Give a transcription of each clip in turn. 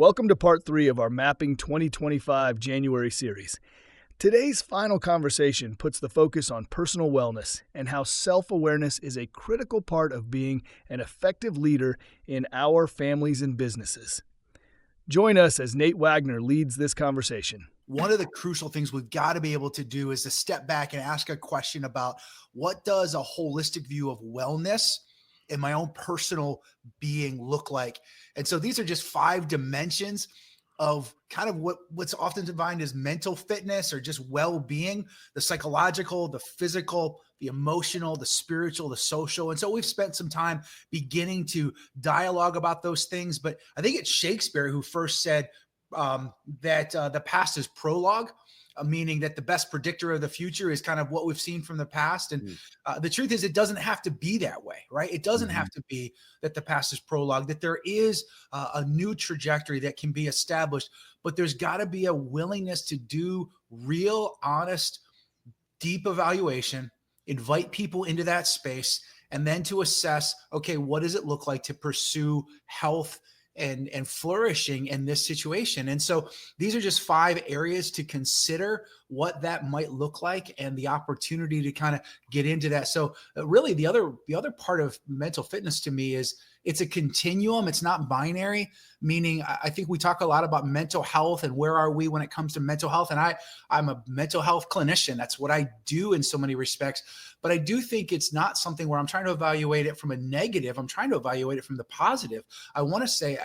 Welcome to part 3 of our Mapping 2025 January series. Today's final conversation puts the focus on personal wellness and how self-awareness is a critical part of being an effective leader in our families and businesses. Join us as Nate Wagner leads this conversation. One of the crucial things we've got to be able to do is to step back and ask a question about what does a holistic view of wellness and my own personal being look like? And so these are just 5 dimensions of kind of what's often defined as mental fitness or just well-being: the psychological, the physical, the emotional, the spiritual, the social. And so we've spent some time beginning to dialogue about those things. But I think it's Shakespeare who first said that the past is prologue, meaning that the best predictor of the future is kind of what we've seen from the past. And the truth is, it doesn't have to be that way, right? It doesn't have to be that the past is prologue, that there is a new trajectory that can be established, but there's got to be a willingness to do real, honest, deep evaluation, invite people into that space, and then to assess, okay, what does it look like to pursue health and flourishing in this situation? And so these are just 5 areas to consider what that might look like and the opportunity to kind of get into that. So really the other part of mental fitness to me is it's a continuum. It's not binary, meaning I think we talk a lot about mental health and where are we when it comes to mental health. And I'm a mental health clinician. That's what I do in so many respects. But I do think it's not something where I'm trying to evaluate it from a negative. I'm trying to evaluate it from the positive. I want to say,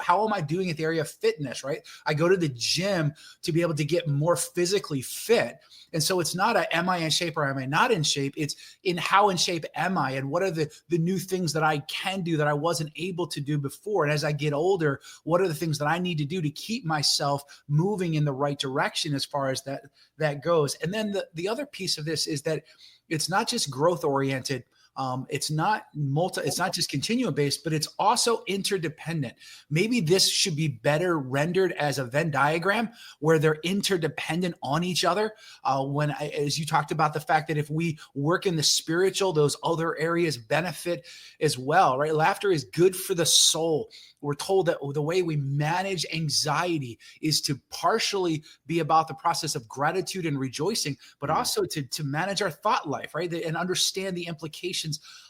how am I doing at the area of fitness, right? I go to the gym to be able to get more physically fit. And so it's not am I in shape or am I not in shape? It's in how in shape am I? And what are the new things that I can do that I wasn't able to do before? And as I get older, what are the things that I need to do to keep myself moving in the right direction as far as that goes? And then the other piece of this is that it's not just growth oriented. It's not just continuum based, but it's also interdependent. Maybe this should be better rendered as a Venn diagram where they're interdependent on each other. As you talked about the fact that if we work in the spiritual, those other areas benefit as well, right? Laughter is good for the soul. We're told that the way we manage anxiety is to partially be about the process of gratitude and rejoicing, but also to manage our thought life, right? And understand the implications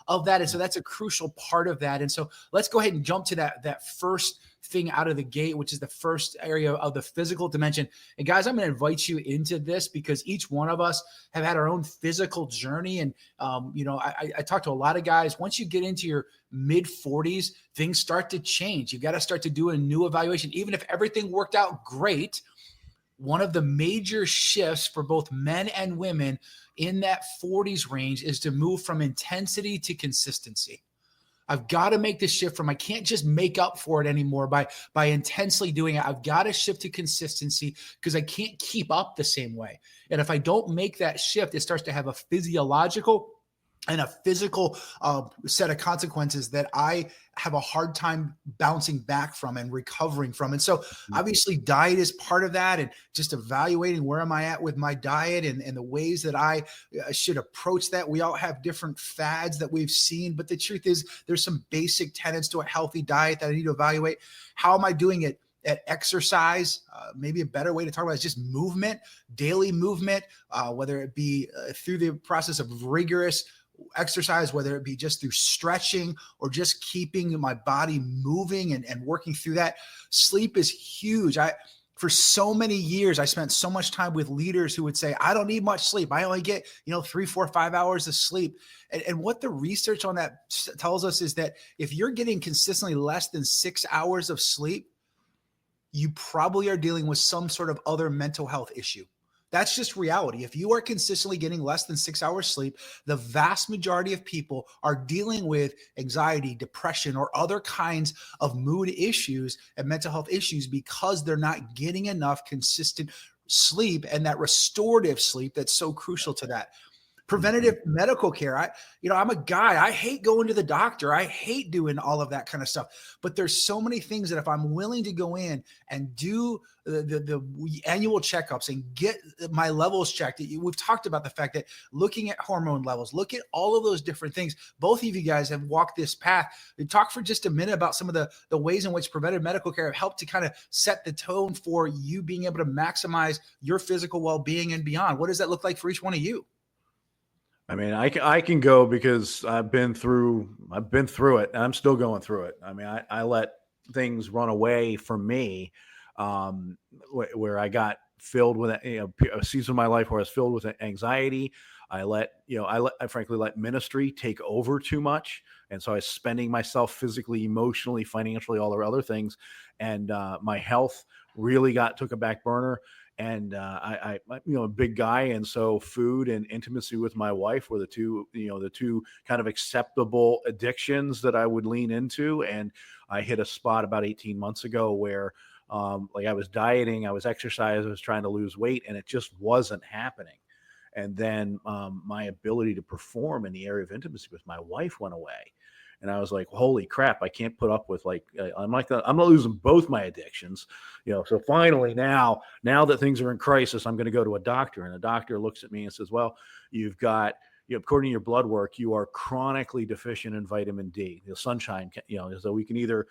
of that. And so that's a crucial part of that. And so let's go ahead and jump to that first thing out of the gate, which is the first area of the physical dimension. And guys, I'm going to invite you into this because each one of us have had our own physical journey. And, I talk to a lot of guys. Once you get into your mid 40s, things start to change. You got to start to do a new evaluation. Even if everything worked out great, one of the major shifts for both men and women in that 40s range is to move from intensity to consistency. I've got to make the shift from I can't just make up for it anymore by intensely doing it. I've got to shift to consistency because I can't keep up the same way. And if I don't make that shift, it starts to have a physiological and a physical set of consequences that I have a hard time bouncing back from and recovering from. And so obviously diet is part of that, and just evaluating where am I at with my diet and the ways that I should approach that. We all have different fads that we've seen, but the truth is there's some basic tenets to a healthy diet that I need to evaluate. How am I doing it at exercise? Maybe a better way to talk about it is just movement, daily movement, whether it be through the process of rigorous exercise, whether it be just through stretching or just keeping my body moving and working through that. Sleep is huge. For so many years, I spent so much time with leaders who would say, I don't need much sleep. I only get, 3, 4, 5 hours of sleep. And what the research on that tells us is that if you're getting consistently less than 6 hours of sleep, you probably are dealing with some sort of other mental health issue. That's just reality. If you are consistently getting less than 6 hours sleep, the vast majority of people are dealing with anxiety, depression, or other kinds of mood issues and mental health issues because they're not getting enough consistent sleep and that restorative sleep that's so crucial to that. Preventative medical care. I'm a guy. I hate going to the doctor. I hate doing all of that kind of stuff. But there's so many things that if I'm willing to go in and do the annual checkups and get my levels checked, we've talked about the fact that looking at hormone levels, look at all of those different things. Both of you guys have walked this path. Talk for just a minute about some of the ways in which preventive medical care have helped to kind of set the tone for you being able to maximize your physical well-being and beyond. What does that look like for each one of you? I mean, I can go because I've been through it, and I'm still going through it. I mean, I let things run away from me, where I got filled with, a season of my life where I was filled with anxiety. I frankly let ministry take over too much. And so I was spending myself physically, emotionally, financially, all the other things. And my health really took a back burner. And I'm a big guy. And so food and intimacy with my wife were the two kind of acceptable addictions that I would lean into. And I hit a spot about 18 months ago where I was dieting, I was exercising, I was trying to lose weight, and it just wasn't happening. And then my ability to perform in the area of intimacy with my wife went away. And I was like, holy crap, I can't put up with I'm not losing both my addictions. So finally now that things are in crisis, I'm going to go to a doctor. And the doctor looks at me and says, well, you've got, according to your blood work, you are chronically deficient in vitamin D. The sunshine, so we can either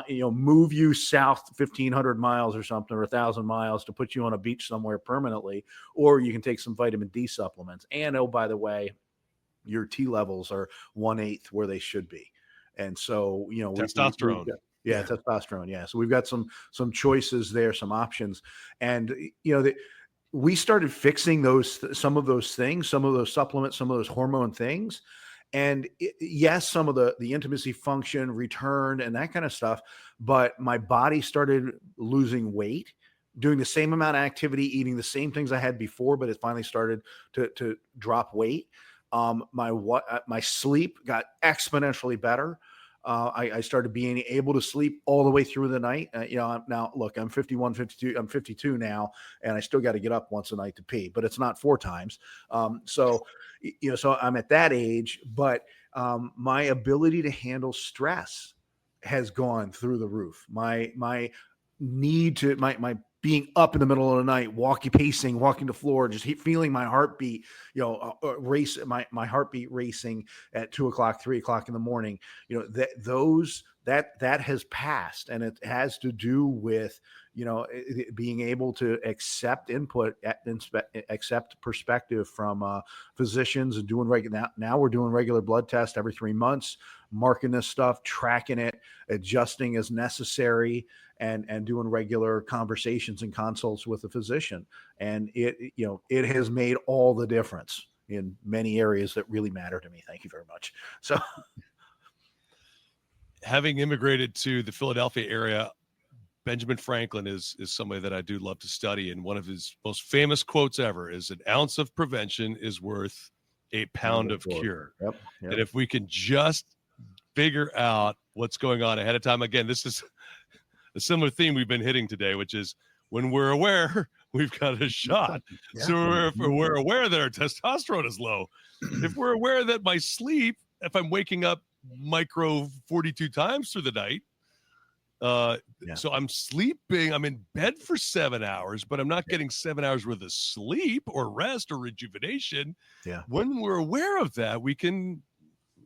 move you south 1,500 miles or something, or 1,000 miles to put you on a beach somewhere permanently, or you can take some vitamin D supplements. And oh, by the way, your T levels are 1/8 where they should be. And so, testosterone. Testosterone. Yeah. So we've got some choices there, some options. And, we started fixing some of those things, some of those supplements, some of those hormone things. And yes, some of the intimacy function returned and that kind of stuff, but my body started losing weight, doing the same amount of activity, eating the same things I had before, but it finally started to drop weight. My sleep got exponentially better. I started being able to sleep all the way through the night. Now look, I'm 51, 52, I'm 52 now, and I still got to get up once a night to pee, but it's not 4 times. So I'm at that age, but my ability to handle stress has gone through the roof. My need to, my being up in the middle of the night, walking the floor, just feeling my heartbeat, race, my heartbeat racing at 2 o'clock, 3 o'clock in the morning, that has passed. And it has to do with, being able to accept input, accept perspective from physicians, and doing regular. Now we're doing regular blood tests every 3 months, marking this stuff, tracking it, adjusting as necessary, and doing regular conversations and consults with a physician. And it has made all the difference in many areas that really matter to me. Thank you very much. So having immigrated to the Philadelphia area, Benjamin Franklin is somebody that I do love to study. And one of his most famous quotes ever is, "An ounce of prevention is worth a pound of cure." Yep. And if we can just figure out what's going on ahead of time, again, this is a similar theme we've been hitting today, which is when we're aware, we've got a shot. Yeah. So if we're aware that our testosterone is low, if we're aware that my sleep, if I'm waking up micro 42 times through the night, so I'm sleeping, I'm in bed for 7 hours, but I'm not getting 7 hours worth of sleep or rest or rejuvenation. Yeah. When we're aware of that, we can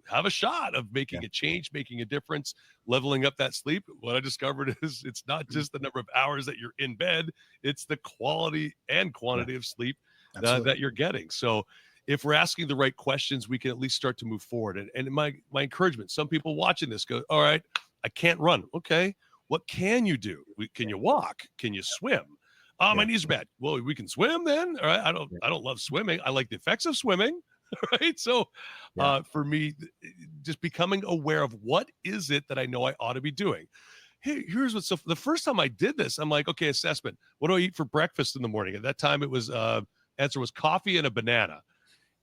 have a shot of making a change, making a difference, leveling up that sleep. What I discovered is it's not just the number of hours that you're in bed, it's the quality and quantity of sleep that you're getting. So if we're asking the right questions, we can at least start to move forward. And my encouragement, some people watching this go, all right, I can't run. Okay. What can you do? Can you walk? Can you swim? My knees are bad. Well, we can swim then. All right. I don't love swimming. I like the effects of swimming. Right. So for me, just becoming aware of what is it that I know I ought to be doing. Hey, here's what's the first time I did this, I'm like, okay, assessment. What do I eat for breakfast in the morning? At that time, it was answer was coffee and a banana.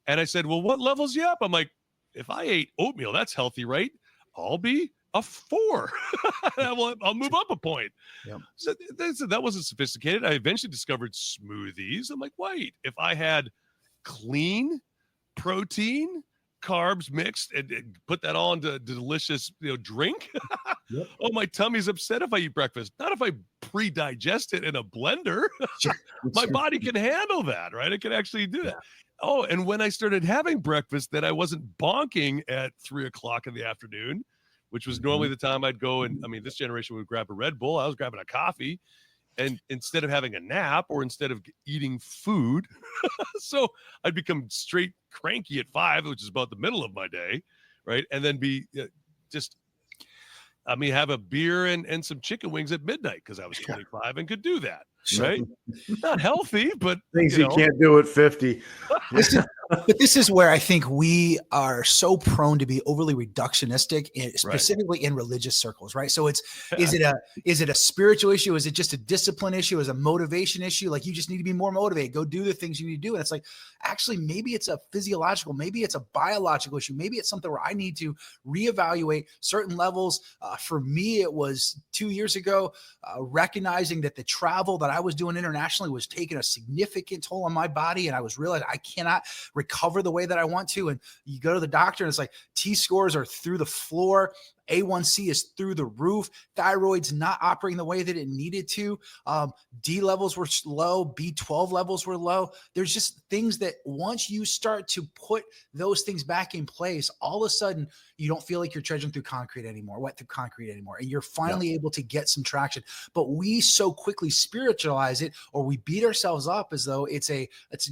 And I said, well, what levels you up? I'm like, if I ate oatmeal, that's healthy, right? I'll be a 4. I'll move up a point. Yep. So that wasn't sophisticated. I eventually discovered smoothies. I'm like, wait, if I had clean protein, carbs mixed, and put that all into delicious, drink. Yep. Oh, my tummy's upset if I eat breakfast. Not if I pre-digest it in a blender. My body can handle that, right? It can actually do that. Oh, and when I started having breakfast, then I wasn't bonking at 3:00 in the afternoon, which was normally the time I'd go. And I mean, this generation would grab a Red Bull. I was grabbing a coffee, and instead of having a nap or instead of eating food, so I'd become straight cranky at 5, which is about the middle of my day, right? And then be have a beer and some chicken wings at midnight because I was 25 and could do that. Right? Not healthy, but things you can't do at 50. This is where I think we are so prone to be overly reductionistic, specifically in religious circles, right? So is it a spiritual issue? Is it just a discipline issue? Is it a motivation issue? Like, you just need to be more motivated. Go do the things you need to do. And it's like, actually, maybe it's a physiological, maybe it's a biological issue. Maybe it's something where I need to reevaluate certain levels. For me, it was 2 years ago, recognizing that the travel that I was doing internationally was taking a significant toll on my body. And I was realizing I cannot recover the way that I want to. And you go to the doctor and it's like T-scores are through the floor. A1C is through the roof. Thyroid's not operating the way that it needed to. D levels were low. B12 levels were low. There's just things that once you start to put those things back in place, all of a sudden you don't feel like you're trudging through concrete anymore, wet through concrete anymore. And you're finally able to get some traction. But we so quickly spiritualize it, or we beat ourselves up as though it's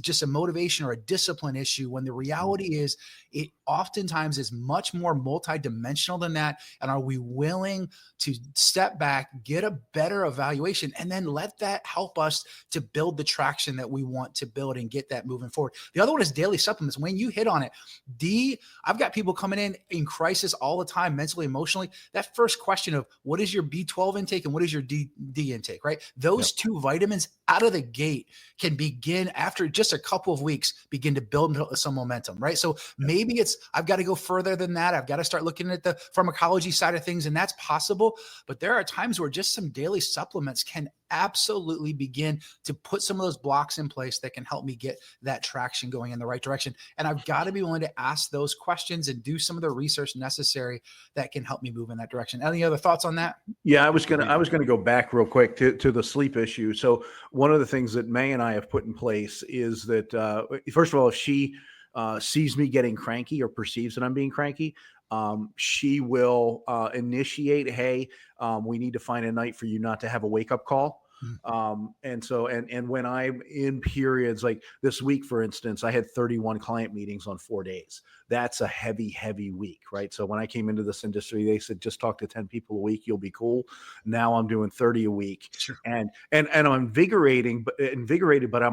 just a motivation or a discipline issue, when the reality is it oftentimes is much more multidimensional than that. And are we willing to step back, get a better evaluation, and then let that help us to build the traction that we want to build and get that moving forward? The other one is daily supplements. When you hit on it, I've got people coming in crisis all the time, mentally, emotionally. That first question of what is your B12 intake and what is your D intake, right? Those two vitamins out of the gate can begin, after just a couple of weeks, begin to build some momentum, right? So maybe I've got to go further than that. I've got to start looking at the pharmacology side of things, and that's possible. But there are times where just some daily supplements can absolutely begin to put some of those blocks in place that can help me get that traction going in the right direction. And I've got to be willing to ask those questions and do some of the research necessary that can help me move in that direction. Any other thoughts on that? Yeah, I was gonna go back real quick to the sleep issue. So one of the things that May and I have put in place is that first of all, if she sees me getting cranky or perceives that I'm being cranky, she will initiate, hey, we need to find a night for you not to have a wake-up call. And when I'm in periods like this week, for instance, I had 31 client meetings on 4 days. That's a heavy week, right? So when I came into this industry, they said, just talk to 10 people a week, you'll be cool. Now I'm doing 30 a week. Sure. And I'm invigorated, but I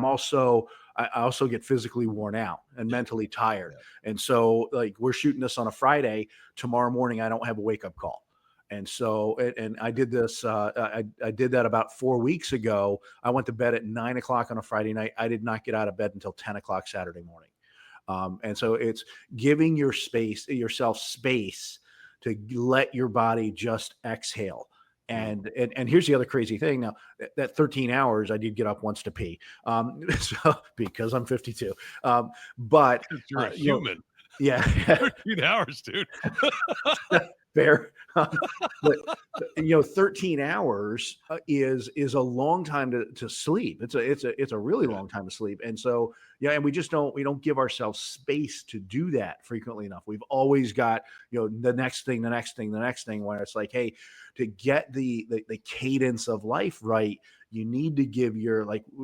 also get physically worn out and mentally tired. And so, like, we're shooting this on a Friday. Tomorrow morning, I don't have a wake-up call. And so, and I did this, I did that about 4 weeks ago. I went to bed at 9 o'clock on a Friday night. I did not get out of bed until 10 o'clock Saturday morning. And so it's giving yourself space to let your body just exhale. And here's the other crazy thing. Now, that 13 hours, I did get up once to pee, because I'm 52. But you're a human. Yeah. 13 hours, dude. Fair. But 13 hours is a long time to sleep. It's a really long time to sleep. And so, and we don't give ourselves space to do that frequently enough. We've always got, the next thing, where it's like, hey, to get the cadence of life right, you need to give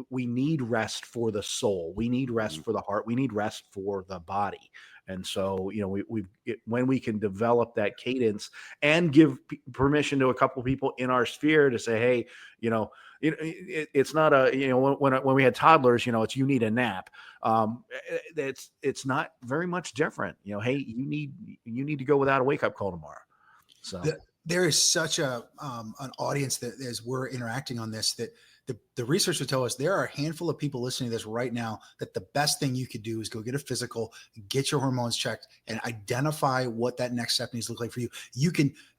we need rest for the soul. We need rest for the heart. We need rest for the body. And so, when we can develop that cadence and give permission to a couple of people in our sphere to say, hey, it's not when we had toddlers, it's, you need a nap. It's not very much different. Hey, you need to go without a wake-up call tomorrow. So there is such an audience that, as we're interacting on this, that the research would tell us there are a handful of people listening to this right now that the best thing you could do is go get a physical, get your hormones checked, and identify what that next step needs to look like for you.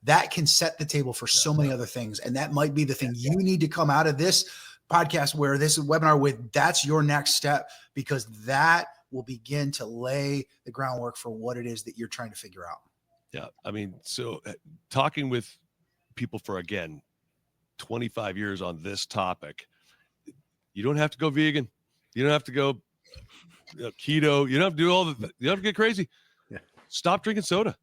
That can set the table for so many other things. And that might be the thing you need to come out of this podcast, where this webinar with, that's your next step, because that will begin to lay the groundwork for what it is that you're trying to figure out. Yeah. I mean, so talking with people for, again, 25 years on this topic, you don't have to go vegan. You don't have to go keto. You don't have to do all the, you don't have to get crazy. Yeah. Stop drinking soda.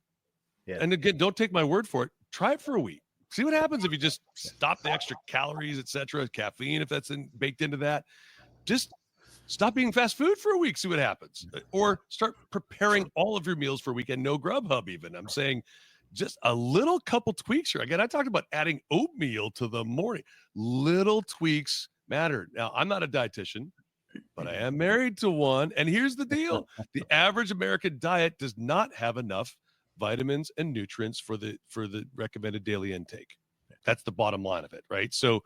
Yeah. And again, don't take my word for it. Try it for a week. See what happens if you just stop the extra calories, etc., caffeine, if that's baked into that. Just stop eating fast food for a week. See what happens. Or start preparing all of your meals for a week and no Grubhub even. I'm saying just a little couple tweaks here. Again, I talked about adding oatmeal to the morning. Little tweaks matter. Now, I'm not a dietitian, but I am married to one. And here's the deal. The average American diet does not have enough vitamins and nutrients for the recommended daily intake. That's the bottom line of it, right? So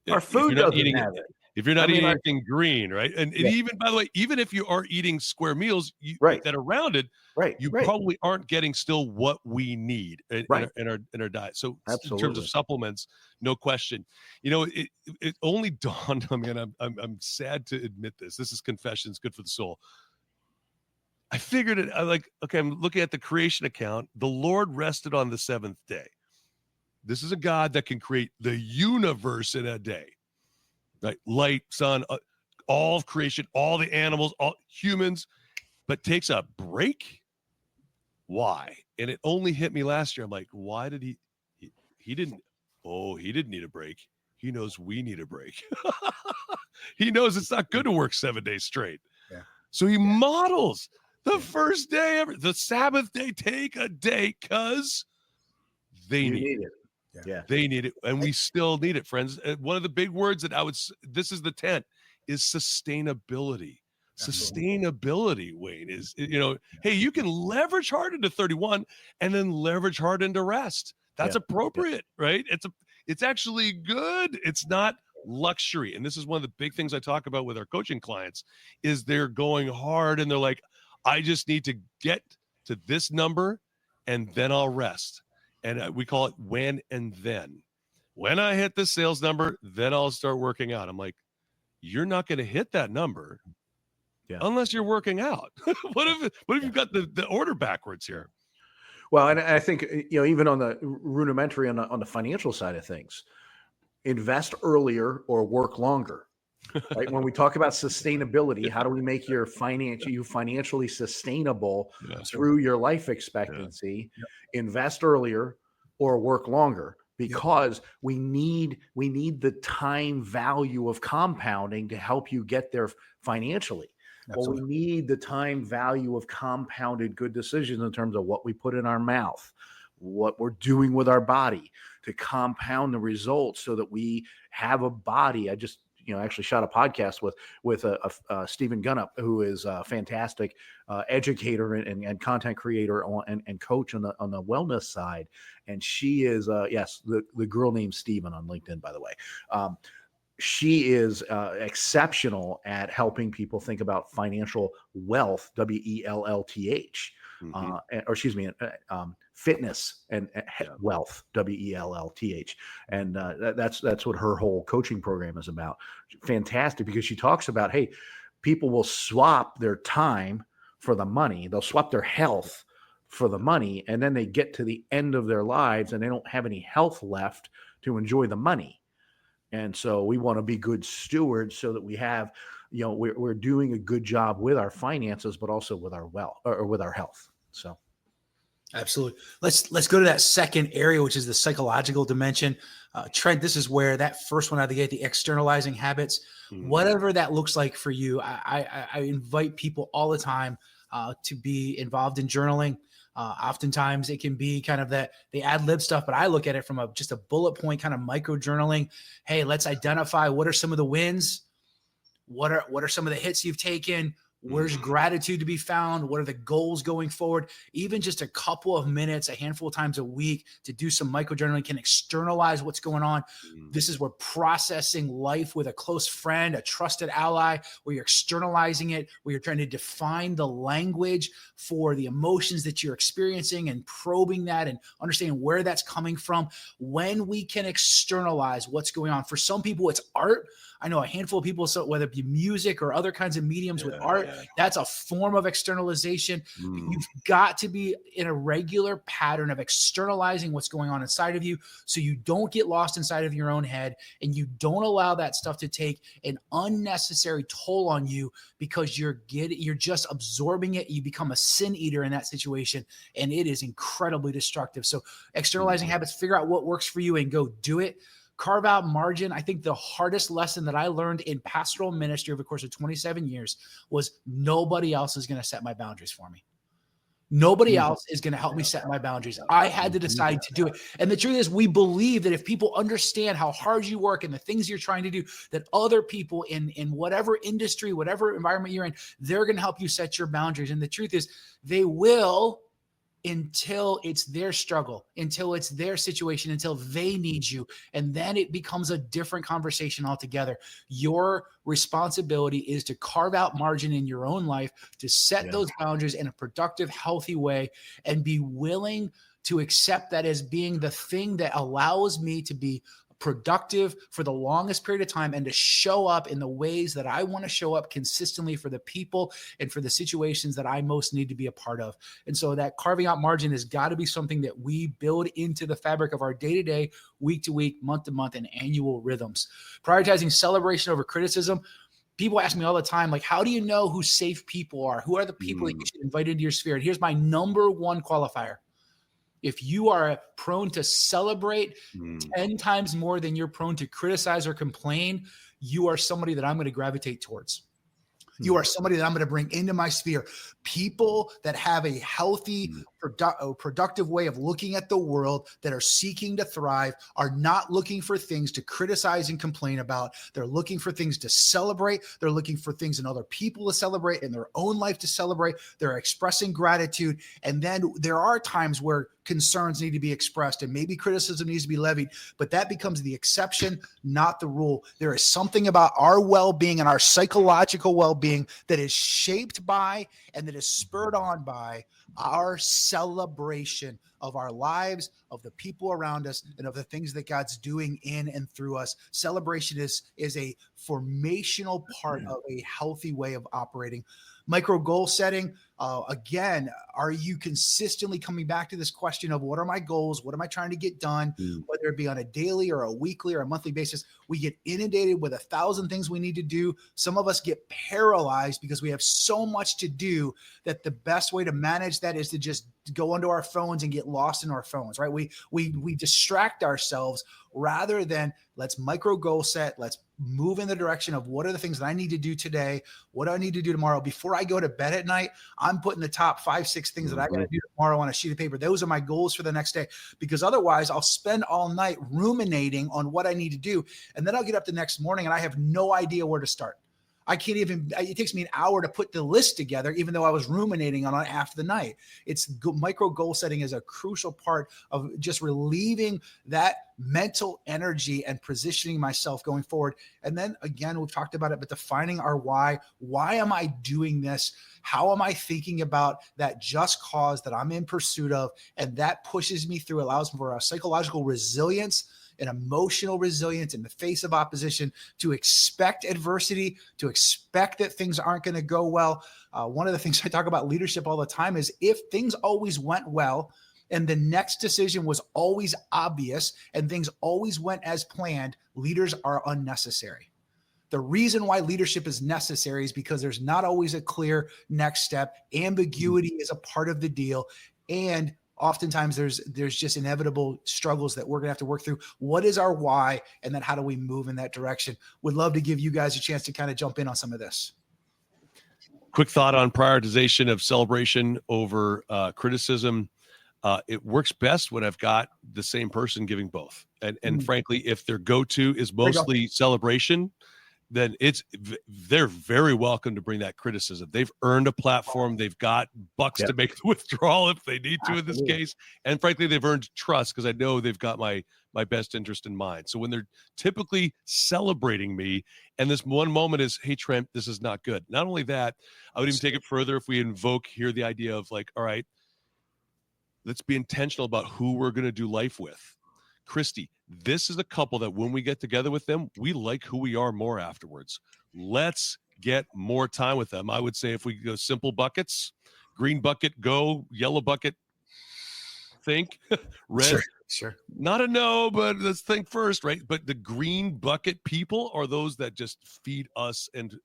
our food doesn't have it. If you're not eating anything green, right? And even, by the way, even if you are eating square meals that are rounded, you probably aren't getting still what we need in our diet. So in terms of supplements, no question. You know, it only dawned on me, and I'm sad to admit this. This is confessions, good for the soul. I figured it. I'm looking at the creation account. The Lord rested on the seventh day. This is a God that can create the universe in a day. Right? Light, sun, all of creation, all the animals, all humans, but takes a break. Why? And it only hit me last year. I'm like, why did he didn't need a break. He knows we need a break. He knows it's not good to work 7 days straight. Yeah. So he models the first day ever, the Sabbath day, take a day because they need it. Yeah. They need it. And we still need it, friends. One of the big words that this is the tent, is sustainability. Sustainability, Wayne, is, hey, you can leverage hard into 31 and then leverage hard into rest. That's appropriate, right? It's actually good. It's not luxury. And this is one of the big things I talk about with our coaching clients is they're going hard and they're like, I just need to get to this number and then I'll rest. And we call it when and then. When I hit the sales number, then I'll start working out. I'm like, you're not going to hit that number unless you're working out. What if you've got the order backwards here? Well, and I think, even on the rudimentary, on the financial side of things, invest earlier or work longer. Right? When we talk about sustainability, how do we make you financially sustainable through your life expectancy? Invest earlier or work longer, because we need the time value of compounding to help you get there financially. Absolutely. Well, we need the time value of compounded good decisions in terms of what we put in our mouth, what we're doing with our body to compound the results so that we have a body. I just actually shot a podcast with a Stephen Gunnup, who is a fantastic educator and content creator and coach on the wellness side. And she is, the girl named Stephen on LinkedIn, by the way. She is exceptional at helping people think about financial wealth, WELLTH, fitness and wealth, WELLTH. And that's what her whole coaching program is about. Fantastic, because she talks about, hey, people will swap their time for the money. They'll swap their health for the money. And then they get to the end of their lives and they don't have any health left to enjoy the money. And so we want to be good stewards so that we have, we're doing a good job with our finances, but also with our wealth or with our health. So. Absolutely. Let's go to that second area, which is the psychological dimension. Trent, this is where that first one out of the gate, the externalizing habits, whatever that looks like for you. I invite people all the time to be involved in journaling. Oftentimes it can be kind of the ad lib stuff, but I look at it from just a bullet point kind of micro journaling. Hey, let's identify what are some of the wins. What are some of the hits you've taken? Where's gratitude to be found? What are the goals going forward? Even just a couple of minutes, a handful of times a week to do some microjournaling can externalize what's going on. This is where processing life with a close friend, a trusted ally, where you're externalizing it, where you're trying to define the language for the emotions that you're experiencing and probing that and understanding where that's coming from. When we can externalize what's going on. For some people, it's art. I know a handful of people, so whether it be music or other kinds of mediums with art, That's a form of externalization. You've got to be in a regular pattern of externalizing what's going on inside of you so you don't get lost inside of your own head and you don't allow that stuff to take an unnecessary toll on you because you're just absorbing it. You become a sin eater in that situation, and it is incredibly destructive. So externalizing habits, figure out what works for you and go do it. Carve out margin. I think the hardest lesson that I learned in pastoral ministry over the course of 27 years was nobody else is going to set my boundaries for me. Nobody else is going to help me set my boundaries. I had to decide to do it. And the truth is, we believe that if people understand how hard you work and the things you're trying to do, that other people in whatever industry, whatever environment you're in, they're going to help you set your boundaries. And the truth is, they will, until it's their struggle, until it's their situation, until they need you. And then it becomes a different conversation altogether. Your responsibility is to carve out margin in your own life, to set those boundaries in a productive, healthy way, and be willing to accept that as being the thing that allows me to be productive for the longest period of time and to show up in the ways that I want to show up consistently for the people and for the situations that I most need to be a part of. And so that carving out margin has got to be something that we build into the fabric of our day-to-day, week-to-week, month-to-month, and annual rhythms. Prioritizing celebration over criticism. People ask me all the time, like, how do you know who safe people are? Who are the people that you should invite into your sphere? And here's my number one qualifier. If you are prone to celebrate 10 times more than you're prone to criticize or complain, you are somebody that I'm going to gravitate towards. You are somebody that I'm going to bring into my sphere. People that have a healthy, productive way of looking at the world, that are seeking to thrive, are not looking for things to criticize and complain about. They're looking for things to celebrate. They're looking for things in other people to celebrate, in their own life to celebrate. They're expressing gratitude. And then there are times where concerns need to be expressed and maybe criticism needs to be levied, but that becomes the exception, not the rule. There is something about our well-being and our psychological well-being that is shaped by and that is spurred on by our celebration of our lives, of the people around us, and of the things that God's doing in and through us. Celebration is a formational part of a healthy way of operating. Micro goal setting. Again, are you consistently coming back to this question of what are my goals? What am I trying to get done? Whether it be on a daily or a weekly or a monthly basis, we get inundated with 1,000 things we need to do. Some of us get paralyzed because we have so much to do that the best way to manage that is to just go onto our phones and get lost in our phones, right? We distract ourselves rather than let's micro goal set. Let's move in the direction of what are the things that I need to do today? What do I need to do tomorrow? Before I go to bed at night, I'm putting the top 5-6 things that I got to do tomorrow on a sheet of paper. Those are my goals for the next day, because otherwise I'll spend all night ruminating on what I need to do. And then I'll get up the next morning and I have no idea where to start. I can't even, it takes me an hour to put the list together, even though I was ruminating on it after the night. Micro goal setting is a crucial part of just relieving that mental energy and positioning myself going forward. And then again, we've talked about it, but defining our why. Why am I doing this? How am I thinking about that just cause that I'm in pursuit of? And that pushes me through, allows for a psychological resilience, an emotional resilience in the face of opposition, to expect adversity, to expect that things aren't going to go well. One of the things I talk about leadership all the time is if things always went well and the next decision was always obvious and things always went as planned, leaders are unnecessary. The reason why leadership is necessary is because there's not always a clear next step. Ambiguity is a part of the deal. And oftentimes there's just inevitable struggles that we're going to have to work through. What is our why? And then how do we move in that direction? Would love to give you guys a chance to kind of jump in on some of this. Quick thought on prioritization of celebration over criticism. It works best when I've got the same person giving both. And frankly, if their go-to is mostly celebration, then they're very welcome to bring that criticism. They've earned a platform. They've got bucks to make the withdrawal if they need to in this case. And frankly, they've earned trust because I know they've got my best interest in mind. So when they're typically celebrating me, and this one moment is, hey, Trent, this is not good. Not only that, I would even take it further if we invoke here the idea of like, all right, let's be intentional about who we're going to do life with. Christy, this is a couple that when we get together with them, we like who we are more afterwards. Let's get more time with them. I would say if we go simple buckets, green bucket, go, yellow bucket, think, red, Sure. not a no, but let's think first, right? But the green bucket people are those that just feed us, and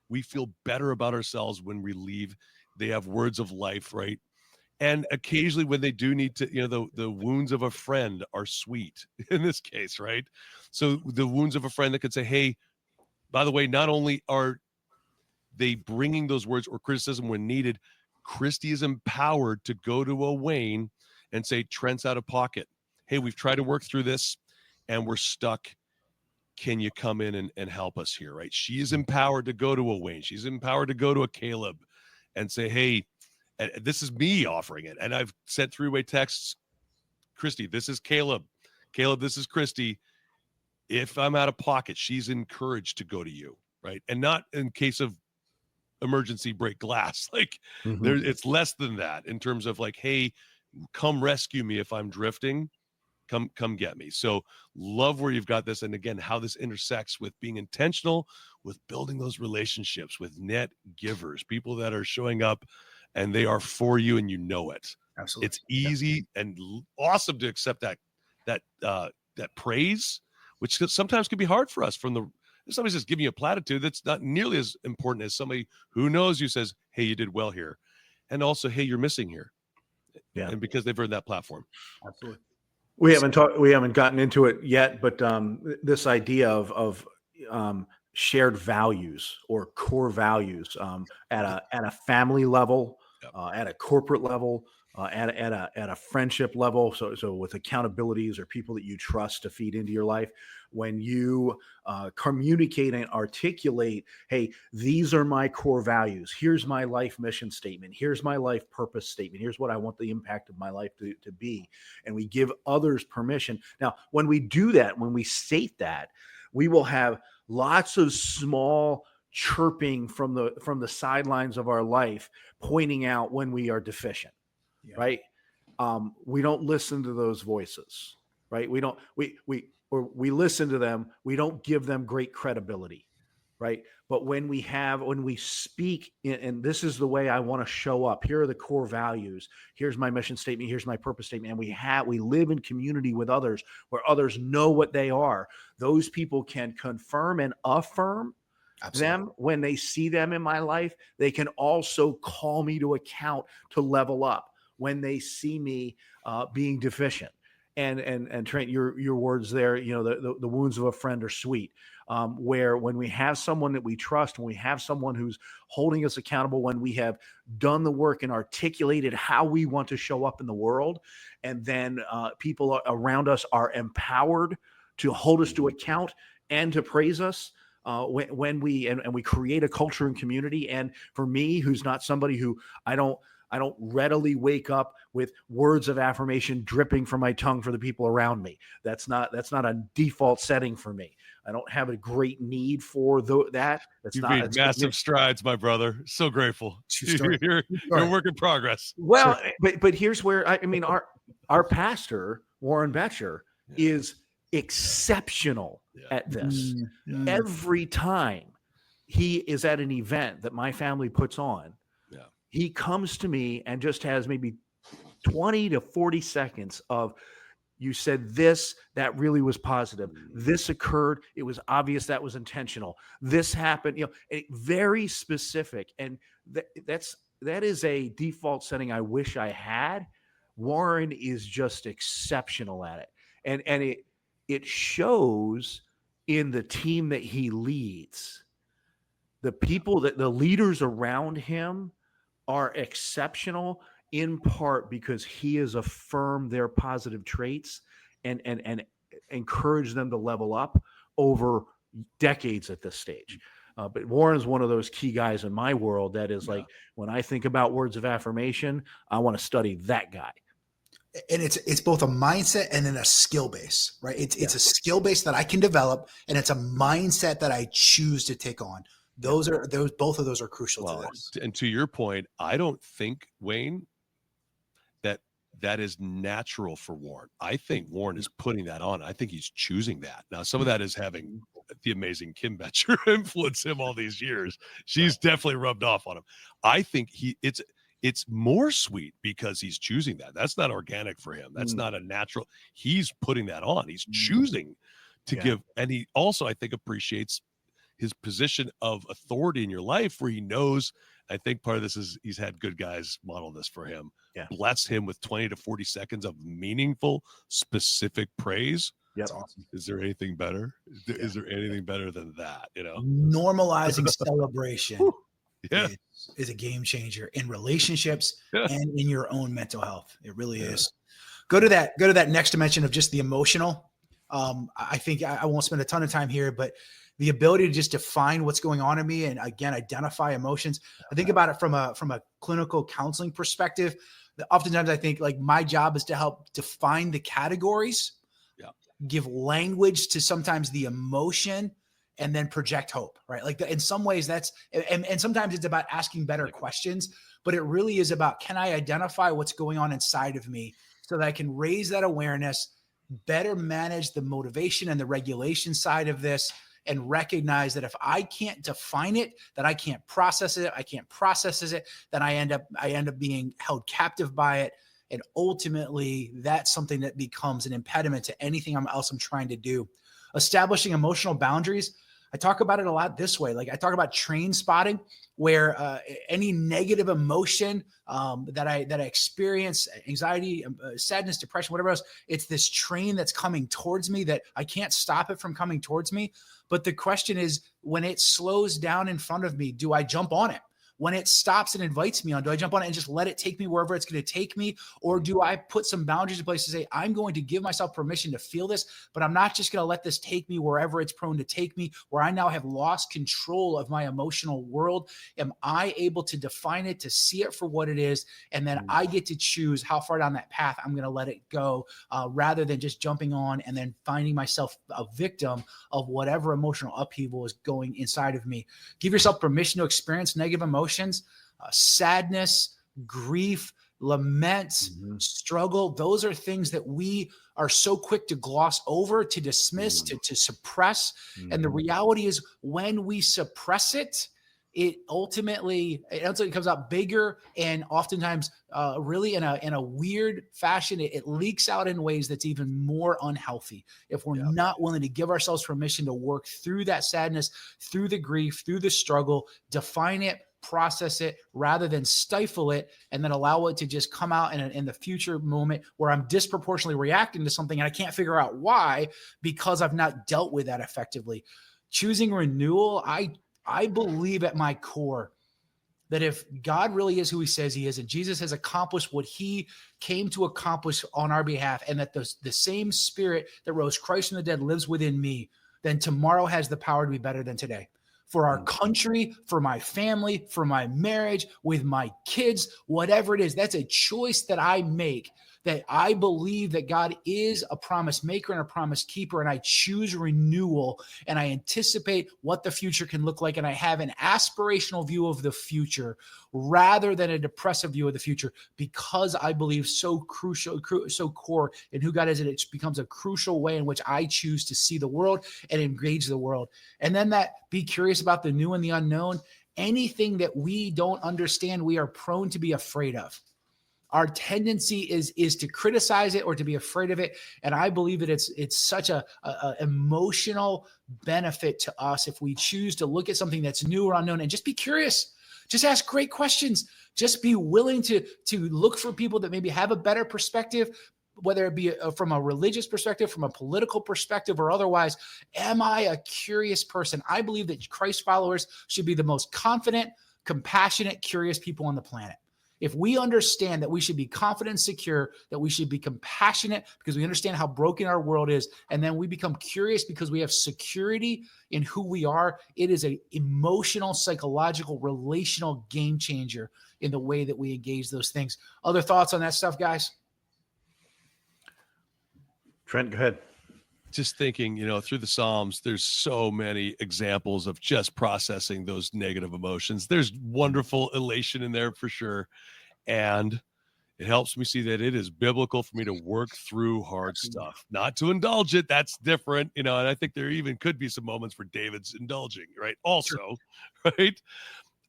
we feel better about ourselves when we leave. They have words of life, right? And occasionally when they do need to, the wounds of a friend are sweet in this case, right? So the wounds of a friend that could say, hey, by the way, not only are they bringing those words or criticism when needed, Christy is empowered to go to a Wayne and say, Trent's out of pocket. Hey, we've tried to work through this and we're stuck. Can you come in and help us here, right? She is empowered to go to a Wayne. She's empowered to go to a Caleb and say, hey, and this is me offering it. And I've sent three-way texts. Christy, this is Caleb. Caleb, this is Christy. If I'm out of pocket, she's encouraged to go to you, right? And not in case of emergency break glass. Like it's less than that in terms of like, hey, come rescue me if I'm drifting. Come get me. So love where you've got this. And again, how this intersects with being intentional, with building those relationships with net givers, people that are showing up and they are for you and you know it. Absolutely. It's easy and awesome to accept that praise, which sometimes can be hard for us if somebody's just giving you a platitude, that's not nearly as important as somebody who knows you says, hey, you did well here. And also, hey, you're missing here. Yeah. And because they've earned that platform. Absolutely. We haven't gotten into it yet, but this idea of shared values or core values at a family level, at a corporate level, at a friendship level. So with accountabilities or people that you trust to feed into your life, when you communicate and articulate, hey, these are my core values. Here's my life mission statement. Here's my life purpose statement. Here's what I want the impact of my life to be. And we give others permission. Now, when we do that, when we state that, we will have lots of small chirping from the sidelines of our life, pointing out when we are deficient. Yeah. Right. We don't listen to those voices, right? We listen to them. We don't give them great credibility. Right. But when we speak, and this is the way I want to show up, here are the core values. Here's my mission statement. Here's my purpose statement. And we live in community with others where others know what they are. Those people can confirm and affirm them when they see them in my life. They can also call me to account to level up when they see me being deficient. And Trent, your words there, the wounds of a friend are sweet. Where when we have someone that we trust, when we have someone who's holding us accountable, when we have done the work and articulated how we want to show up in the world, and then people around us are empowered to hold us to account and to praise us. When we create a culture and community. And for me, who's not somebody who I don't readily wake up with words of affirmation dripping from my tongue for the people around me. That's not a default setting for me. I don't have a great need for that. You've made massive strides, my brother. So grateful. You're a work in progress. Well, but here's where our pastor, Warren Betcher, is exceptional at this. Every time he is at an event that my family puts on, he comes to me and just has maybe 20 to 40 seconds of, you said this, that really was positive. This occurred. It was obvious that was intentional. This happened, very specific. And that is a default setting I wish I had. Warren is just exceptional at it. And it shows in the team that he leads. The people the leaders around him are exceptional, in part because he has affirmed their positive traits and encouraged them to level up over decades at this stage. But Warren's one of those key guys in my world that is like, when I think about words of affirmation, I want to study that guy. And it's both a mindset and then a skill base, right? It's a skill base that I can develop, and it's a mindset that I choose to take on. Both of those are crucial to this. And to your point, I don't think, Wayne, that is natural for Warren. I think Warren is putting that on. I think he's choosing that. Now, some of that is having the amazing Kim Betcher influence him all these years. She's definitely rubbed off on him. I think it's more sweet because he's choosing that. That's not organic for him. That's not a natural. He's putting that on. He's choosing to give. And he also, I think, appreciates his position of authority in your life, where he knows, I think part of this is he's had good guys model this for him. Bless him with 20 to 40 seconds of meaningful, specific praise. That's awesome. Is there anything better? Is there anything better than that? Normalizing celebration is a game changer in relationships and in your own mental health. It really is. Go to that next dimension of just the emotional. I think I won't spend a ton of time here, but the ability to just define what's going on in me and, again, identify emotions. I think about it from a clinical counseling perspective. Oftentimes I think like my job is to help define the categories, give language to sometimes the emotion, and then project hope, right? Like in some ways that's, and sometimes it's about asking better questions, but it really is about, can I identify what's going on inside of me so that I can raise that awareness, better manage the motivation and the regulation side of this, and recognize that if I can't define it, that I can't process it, then I end up being held captive by it. And ultimately that's something that becomes an impediment to anything else I'm trying to do. Establishing emotional boundaries. I talk about it a lot this way. Like I talk about train spotting, where any negative emotion that I experience, anxiety, sadness, depression, whatever else, it's this train that's coming towards me that I can't stop it from coming towards me. But the question is, when it slows down in front of me, do I jump on it? When it stops and invites me on, do I jump on it and just let it take me wherever it's going to take me? Or do I put some boundaries in place to say, I'm going to give myself permission to feel this, but I'm not just going to let this take me wherever it's prone to take me, where I now have lost control of my emotional world? Am I able to define it, to see it for what it is? And then I get to choose how far down that path I'm going to let it go, rather than just jumping on and then finding myself a victim of whatever emotional upheaval is going inside of me. Give yourself permission to experience negative emotions. Sadness, grief, lament, struggle. Those are things that we are so quick to gloss over, to dismiss, to suppress. And the reality is, when we suppress it, it ultimately comes out bigger, and oftentimes really in a weird fashion, it leaks out in ways that's even more unhealthy if we're not willing to give ourselves permission to work through that sadness, through the grief, through the struggle, define it, process it, rather than stifle it and then allow it to just come out in the future moment where I'm disproportionately reacting to something and I can't figure out why, because I've not dealt with that effectively. Choosing renewal, I believe at my core that if God really is who he says he is, and Jesus has accomplished what he came to accomplish on our behalf, and that the same spirit that rose Christ from the dead lives within me, then tomorrow has the power to be better than today. For our country, for my family, for my marriage, with my kids, whatever it is, that's a choice that I make, that I believe that God is a promise maker and a promise keeper, and I choose renewal, and I anticipate what the future can look like, and I have an aspirational view of the future rather than a depressive view of the future, because I believe so core in who God is, and it becomes a crucial way in which I choose to see the world and engage the world. And then that be curious about the new and the unknown. Anything that we don't understand, we are prone to be afraid of. Our tendency is to criticize it or to be afraid of it. And I believe that it's such a emotional benefit to us if we choose to look at something that's new or unknown and just be curious. Just ask great questions. Just be willing to look for people that maybe have a better perspective, whether it be from a religious perspective, from a political perspective, or otherwise. Am I a curious person? I believe that Christ followers should be the most confident, compassionate, curious people on the planet. If we understand that we should be confident and secure, that we should be compassionate because we understand how broken our world is, and then we become curious because we have security in who we are, it is an emotional, psychological, relational game changer in the way that we engage those things. Other thoughts on that stuff, guys? Trent, go ahead. Just thinking, through the Psalms, there's so many examples of just processing those negative emotions. There's wonderful elation in there for sure. And It helps me see that it is biblical for me to work through hard stuff, not to indulge it. That's different, and I think there even could be some moments where David's indulging, right? Also, right?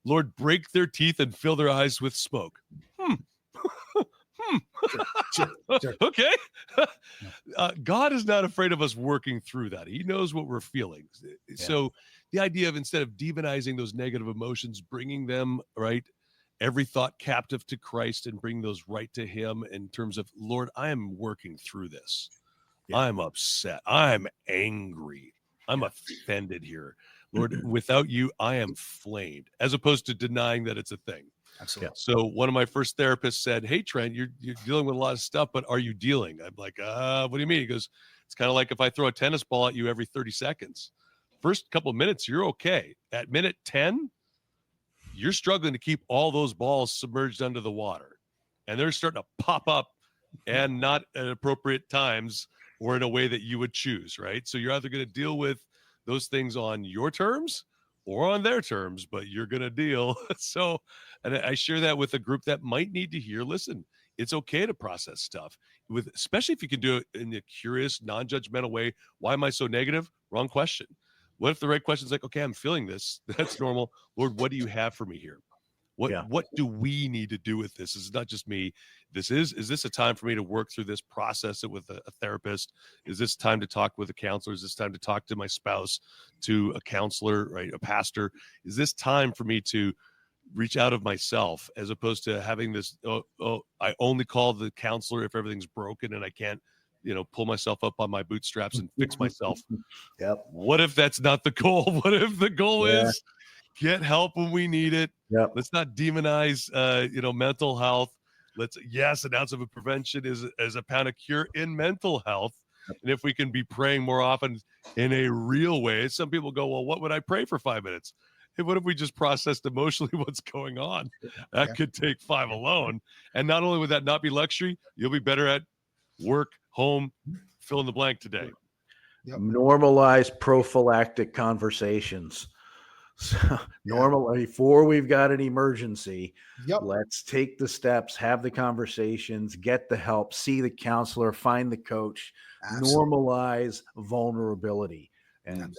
Lord, break their teeth and fill their eyes with smoke. Sure. Okay. God is not afraid of us working through that. He knows what we're feeling. So the idea of, instead of demonizing those negative emotions, bringing them, right, every thought captive to Christ and bring those right to him in terms of, Lord, I am working through this. Yeah. I'm upset. I'm angry. I'm offended here. Lord, without you, I am flamed, as opposed to denying that it's a thing. Absolutely. So one of my first therapists said, hey, Trent, you're dealing with a lot of stuff, but are you dealing? I'm like, what do you mean? He goes, it's kind of like if I throw a tennis ball at you every 30 seconds. First couple of minutes, you're okay. At minute 10, you're struggling to keep all those balls submerged under the water. And they're starting to pop up, and not at appropriate times or in a way that you would choose, right? So you're either going to deal with those things on your terms or on their terms, but you're going to deal. So, and I share that with a group that might need to hear, listen, it's okay to process stuff, especially if you can do it in a curious, non-judgmental way. Why am I so negative? Wrong question. What if the right question is like, okay, I'm feeling this. That's normal. Lord, what do you have for me here? What do we need to do with this? It's not just me. Is this a time for me to work through this, process it with a therapist? Is this time to talk with a counselor? Is this time to talk to my spouse, to a counselor, right? A pastor? Is this time for me to reach out of myself, as opposed to having this, I only call the counselor if everything's broken and I can't, pull myself up on my bootstraps and fix myself. Yep. What if that's not the goal? What if the goal is get help when we need it? Yep. Let's not demonize, mental health. An ounce of a prevention is a pound of cure in mental health. Yep. And if we can be praying more often in a real way, some people go, well, what would I pray for 5 minutes? Hey, what if we just processed emotionally what's going on? That could take 5 alone. And not only would that not be luxury, you'll be better at work, home, fill in the blank today. Yep. Normalize prophylactic conversations. So normally, before we've got an emergency, let's take the steps, have the conversations, get the help, see the counselor, find the coach. Absolutely. Normalize vulnerability. And,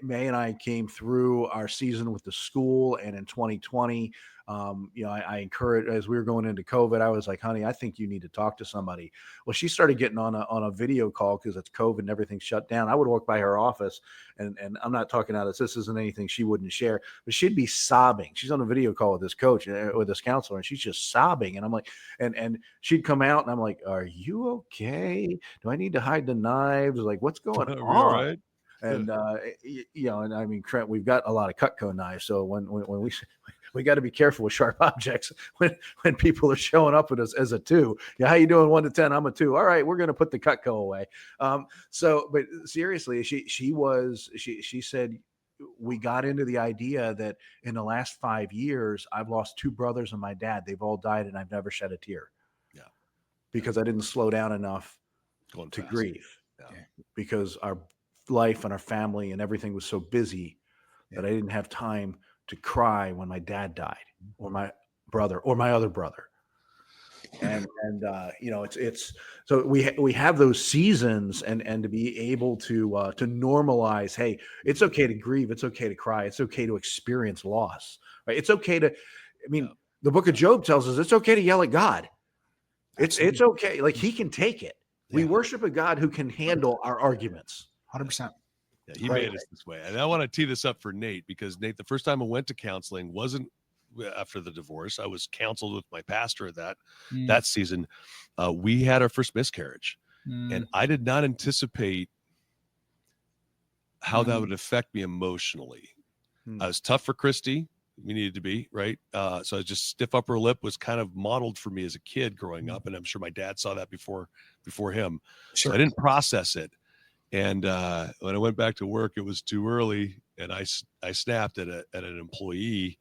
May and I came through our season with the school, and in 2020, I encouraged, as we were going into COVID, I was like, honey, I think you need to talk to somebody. Well, she started getting on a video call because it's COVID and everything's shut down. I would walk by her office, and I'm not talking out of this isn't anything she wouldn't share, but she'd be sobbing. She's on a video call with this coach, with this counselor, and she's just sobbing. And I'm like, and she'd come out, and I'm like, are you okay? Do I need to hide the knives? Like, what's going on? Right? And, and I mean, Trent, we've got a lot of Cutco knives. So when we got to be careful with sharp objects when people are showing up with us as a 2. Yeah, how you doing? 1 to 10? I'm a 2. All right, we're going to put the Cutco away. But seriously, she said, we got into the idea that in the last 5 years, I've lost 2 brothers and my dad. They've all died, and I've never shed a tear. Yeah, because I didn't slow down enough to grieve. Yeah. Because our life and our family and everything was so busy that I didn't have time to cry when my dad died, or my brother, or my other brother. And it's so we have those seasons, and to be able to normalize, hey, it's okay to grieve, it's okay to cry, it's okay to experience loss, right? It's okay to, the book of Job tells us it's okay to yell at God. It's okay, like he can take it. We worship a God who can handle our arguments. 100%. Yeah, he made us this way. And I want to tee this up for Nate, because Nate, the first time I went to counseling wasn't after the divorce. I was counseled with my pastor that season. We had our first miscarriage, and I did not anticipate how that would affect me emotionally. I was tough for Christy. We needed to be, right? So I just stiff upper lip was kind of modeled for me as a kid growing up. And I'm sure my dad saw that before him. Sure. So I didn't process it. And when I went back to work, it was too early, and I snapped at an employee,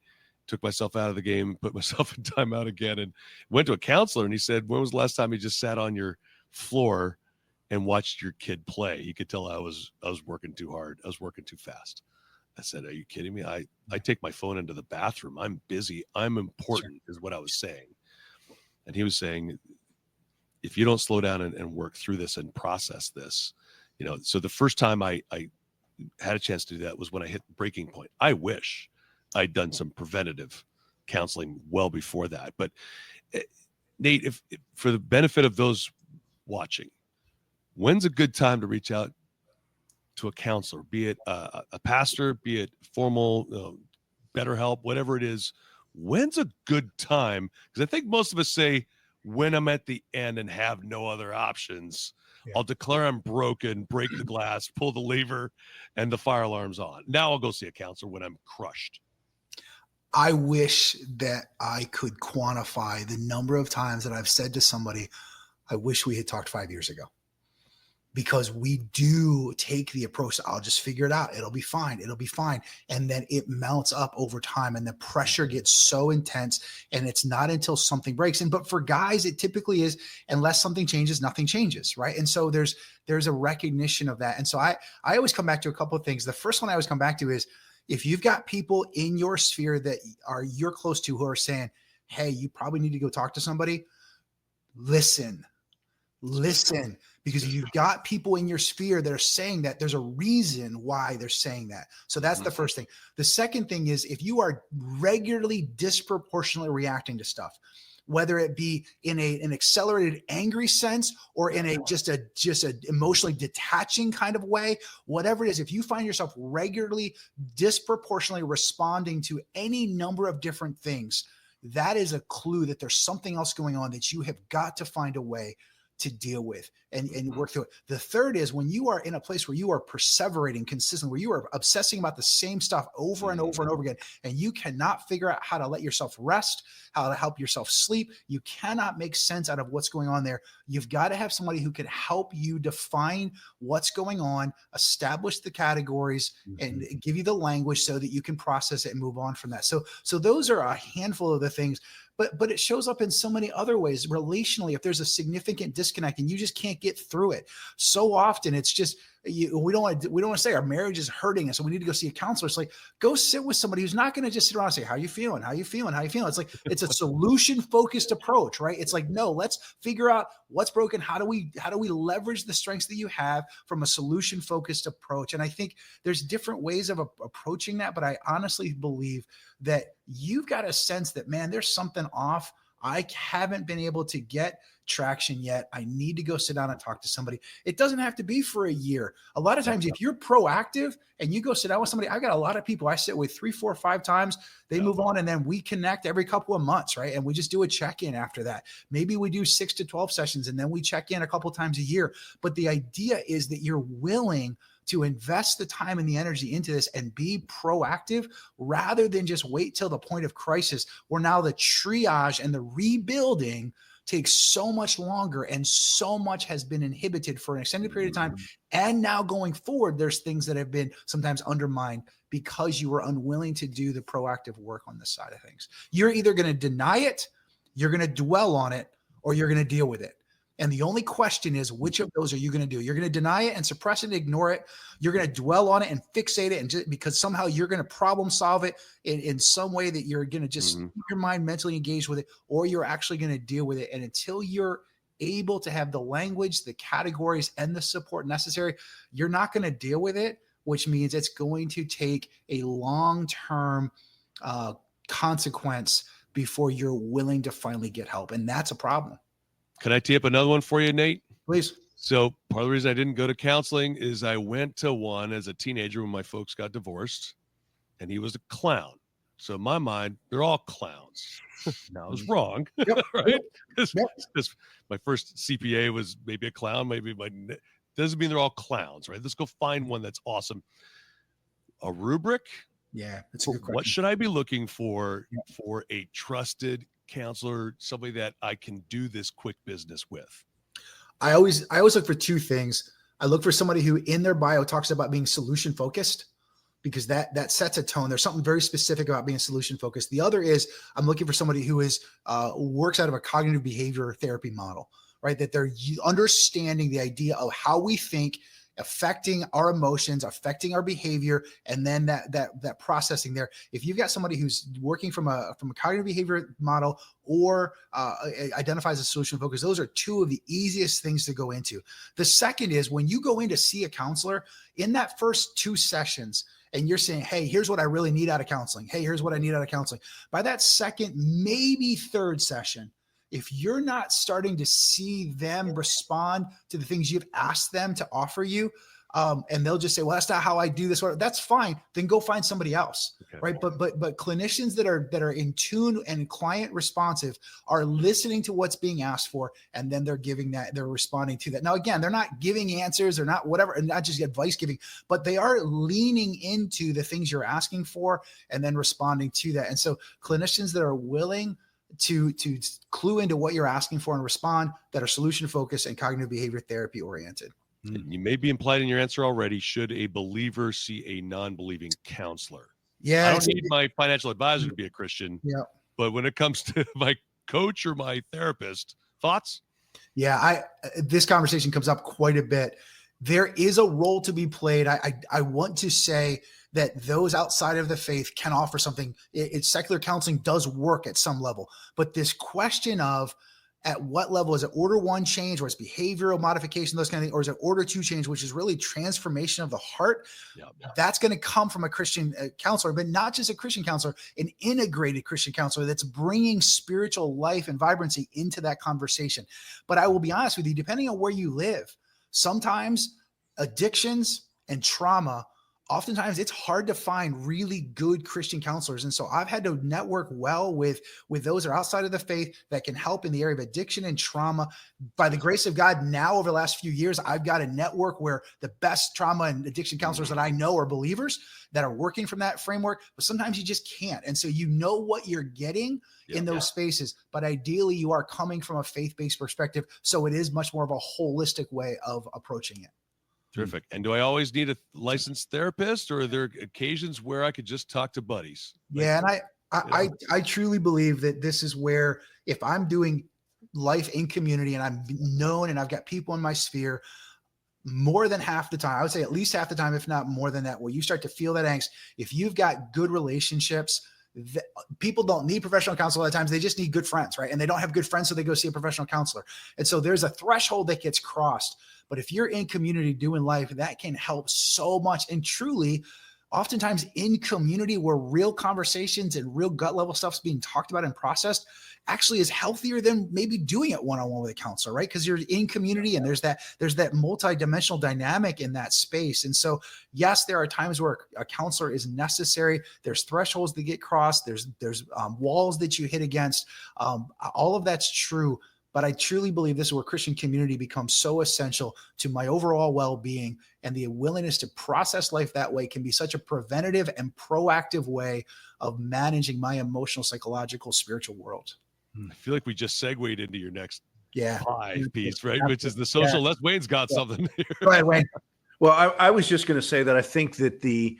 took myself out of the game, put myself in timeout again, and went to a counselor. And he said, when was the last time you just sat on your floor and watched your kid play? He could tell I was working too hard. I was working too fast. I said, are you kidding me? I take my phone into the bathroom. I'm busy. I'm important, is what I was saying. And he was saying, if you don't slow down and work through this and process this, so the first time I had a chance to do that was when I hit breaking point. I wish I'd done some preventative counseling well before that. But Nate, if for the benefit of those watching, when's a good time to reach out to a counselor, be it a pastor, be it formal, BetterHelp, whatever it is? When's a good time? Because I think most of us say, when I'm at the end and have no other options, I'll declare I'm broken, break the glass, pull the lever, and the fire alarm's on. Now I'll go see a counselor when I'm crushed. I wish that I could quantify the number of times that I've said to somebody, I wish we had talked 5 years ago. Because we do take the approach, I'll just figure it out. It'll be fine. It'll be fine. And then it mounts up over time and the pressure gets so intense, and it's not until something breaks. But for guys, it typically is, unless something changes, nothing changes, right? And so there's a recognition of that. And so I always come back to a couple of things. The first one I always come back to is, if you've got people in your sphere that you're close to who are saying, hey, you probably need to go talk to somebody, listen. Because if you've got people in your sphere that are saying that, there's a reason why they're saying that. So that's the first thing. The second thing is, if you are regularly disproportionately reacting to stuff, whether it be in an accelerated angry sense or in a just a emotionally detaching kind of way, whatever it is, if you find yourself regularly disproportionately responding to any number of different things, that is a clue that there's something else going on that you have got to find a way to deal with and work through it. The third is, when you are in a place where you are perseverating consistently, where you are obsessing about the same stuff over and over and over again, and you cannot figure out how to let yourself rest, how to help yourself sleep, you cannot make sense out of what's going on there. You've got to have somebody who can help you define what's going on, establish the categories, and give you the language so that you can process it and move on from that. So those are a handful of the things. But it shows up in so many other ways relationally. If there's a significant disconnect and you just can't get through it, so often it's just, we don't want to say our marriage is hurting us, so we need to go see a counselor. It's like, go sit with somebody who's not going to just sit around and say, how you feeling? How you feeling? How you feeling? It's like, it's a solution focused approach, right? It's like, no, let's figure out what's broken. How do we leverage the strengths that you have from a solution focused approach? And I think there's different ways of approaching that, but I honestly believe that you've got a sense that, man, there's something off. I haven't been able to get traction yet. I need to go sit down and talk to somebody. It doesn't have to be for a year. A lot of times, if you're proactive and you go sit down with somebody, I've got a lot of people I sit with 3, 4, 5 times, they move on, and then we connect every couple of months, right? And we just do a check-in after that. Maybe we do 6 to 12 sessions, and then we check in a couple times a year. But the idea is that you're willing to invest the time and the energy into this and be proactive, rather than just wait till the point of crisis, where now the triage and the rebuilding takes so much longer, and so much has been inhibited for an extended period of time. And now going forward, there's things that have been sometimes undermined because you were unwilling to do the proactive work on this side of things. You're either going to deny it, you're going to dwell on it, or you're going to deal with it. And the only question is, which of those are you going to do? You're going to deny it and suppress it and ignore it. You're going to dwell on it and fixate it, and just because somehow you're going to problem solve it in some way that you're going to just keep your mind mentally engaged with it, or you're actually going to deal with it. And until you're able to have the language, the categories, and the support necessary, you're not going to deal with it, which means it's going to take a long-term consequence before you're willing to finally get help. And that's a problem. Can I tee up another one for you, Nate? Please. So part of the reason I didn't go to counseling is I went to one as a teenager when my folks got divorced, and he was a clown. So in my mind, they're all clowns. Now I was wrong, right? Because my first CPA was maybe a clown, doesn't mean they're all clowns, right? Let's go find one that's awesome. A rubric. Yeah, that's a good question. What should I be looking for a trusted counselor, somebody that I can do this quick business with? I always look for 2 things. I look for somebody who in their bio talks about being solution focused, because that sets a tone. There's something very specific about being solution focused. The other is, I'm looking for somebody who is works out of a cognitive behavior therapy model, right? That they're understanding the idea of how we think affecting our emotions, affecting our behavior, and then that processing there. If you've got somebody who's working from a cognitive behavior model or identifies a solution focus, those are two of the easiest things to go into. The second is when you go in to see a counselor in that first 2 sessions, and you're saying, hey, here's what I really need out of counseling. Hey, here's what I need out of counseling. By that second, maybe third session, if you're not starting to see them respond to the things you've asked them to offer you, and they'll just say, well, that's not how I do this, or that's fine, then go find somebody else. Okay. Right. But clinicians that are in tune and client responsive are listening to what's being asked for, and then they're responding to that. Now, again, they're not giving answers, they're not whatever, and not just advice giving, but they are leaning into the things you're asking for and then responding to that. And so clinicians that are willing to clue into what you're asking for and respond, that are solution focused and cognitive behavior therapy oriented. You may be implied in your answer already. Should a believer see a non-believing counselor? Yeah. I don't need my financial advisor to be a Christian. Yeah. But when it comes to my coach or my therapist, thoughts? Yeah. This conversation comes up quite a bit. There is a role to be played. I want to say that those outside of the faith can offer something. Secular counseling does work at some level, but this question of at what level is it order 1 change, or it's behavioral modification, those kind of things, or is it order 2 change, which is really transformation of the heart? Yeah. That's going to come from a Christian counselor, but not just a Christian counselor, an integrated Christian counselor that's bringing spiritual life and vibrancy into that conversation. But I will be honest with you, depending on where you live, sometimes addictions and trauma, oftentimes it's hard to find really good Christian counselors. And so I've had to network well with those that are outside of the faith that can help in the area of addiction and trauma. By the grace of God, now over the last few years, I've got a network where the best trauma and addiction counselors that I know are believers that are working from that framework, but sometimes you just can't. And so you know what you're getting in those spaces, but ideally you are coming from a faith-based perspective. So it is much more of a holistic way of approaching it. Terrific. And do I always need a licensed therapist, or are there occasions where I could just talk to buddies? Yeah. And I truly believe that this is where, if I'm doing life in community and I'm known and I've got people in my sphere, more than half the time, I would say at least half the time, if not more than that, where you start to feel that angst, if you've got good relationships, people don't need professional counsel a lot of times. They just need good friends, right? And they don't have good friends, so they go see a professional counselor. And so there's a threshold that gets crossed. But if you're in community doing life, that can help so much. And truly, oftentimes in community where real conversations and real gut level stuff's being talked about and processed actually is healthier than maybe doing it one-on-one with a counselor, right? Because you're in community and there's that multi-dimensional dynamic in that space. And so, yes, there are times where a counselor is necessary. There's thresholds that get crossed. There's walls that you hit against. All of that's true. But I truly believe this is where Christian community becomes so essential to my overall well-being, and the willingness to process life that way can be such a preventative and proactive way of managing my emotional, psychological, spiritual world. I feel like we just segued into your next 5 piece, right? Absolutely. Which is the social. Les Wayne's got something here. Go ahead, Wayne. Well, I was just going to say that I think that the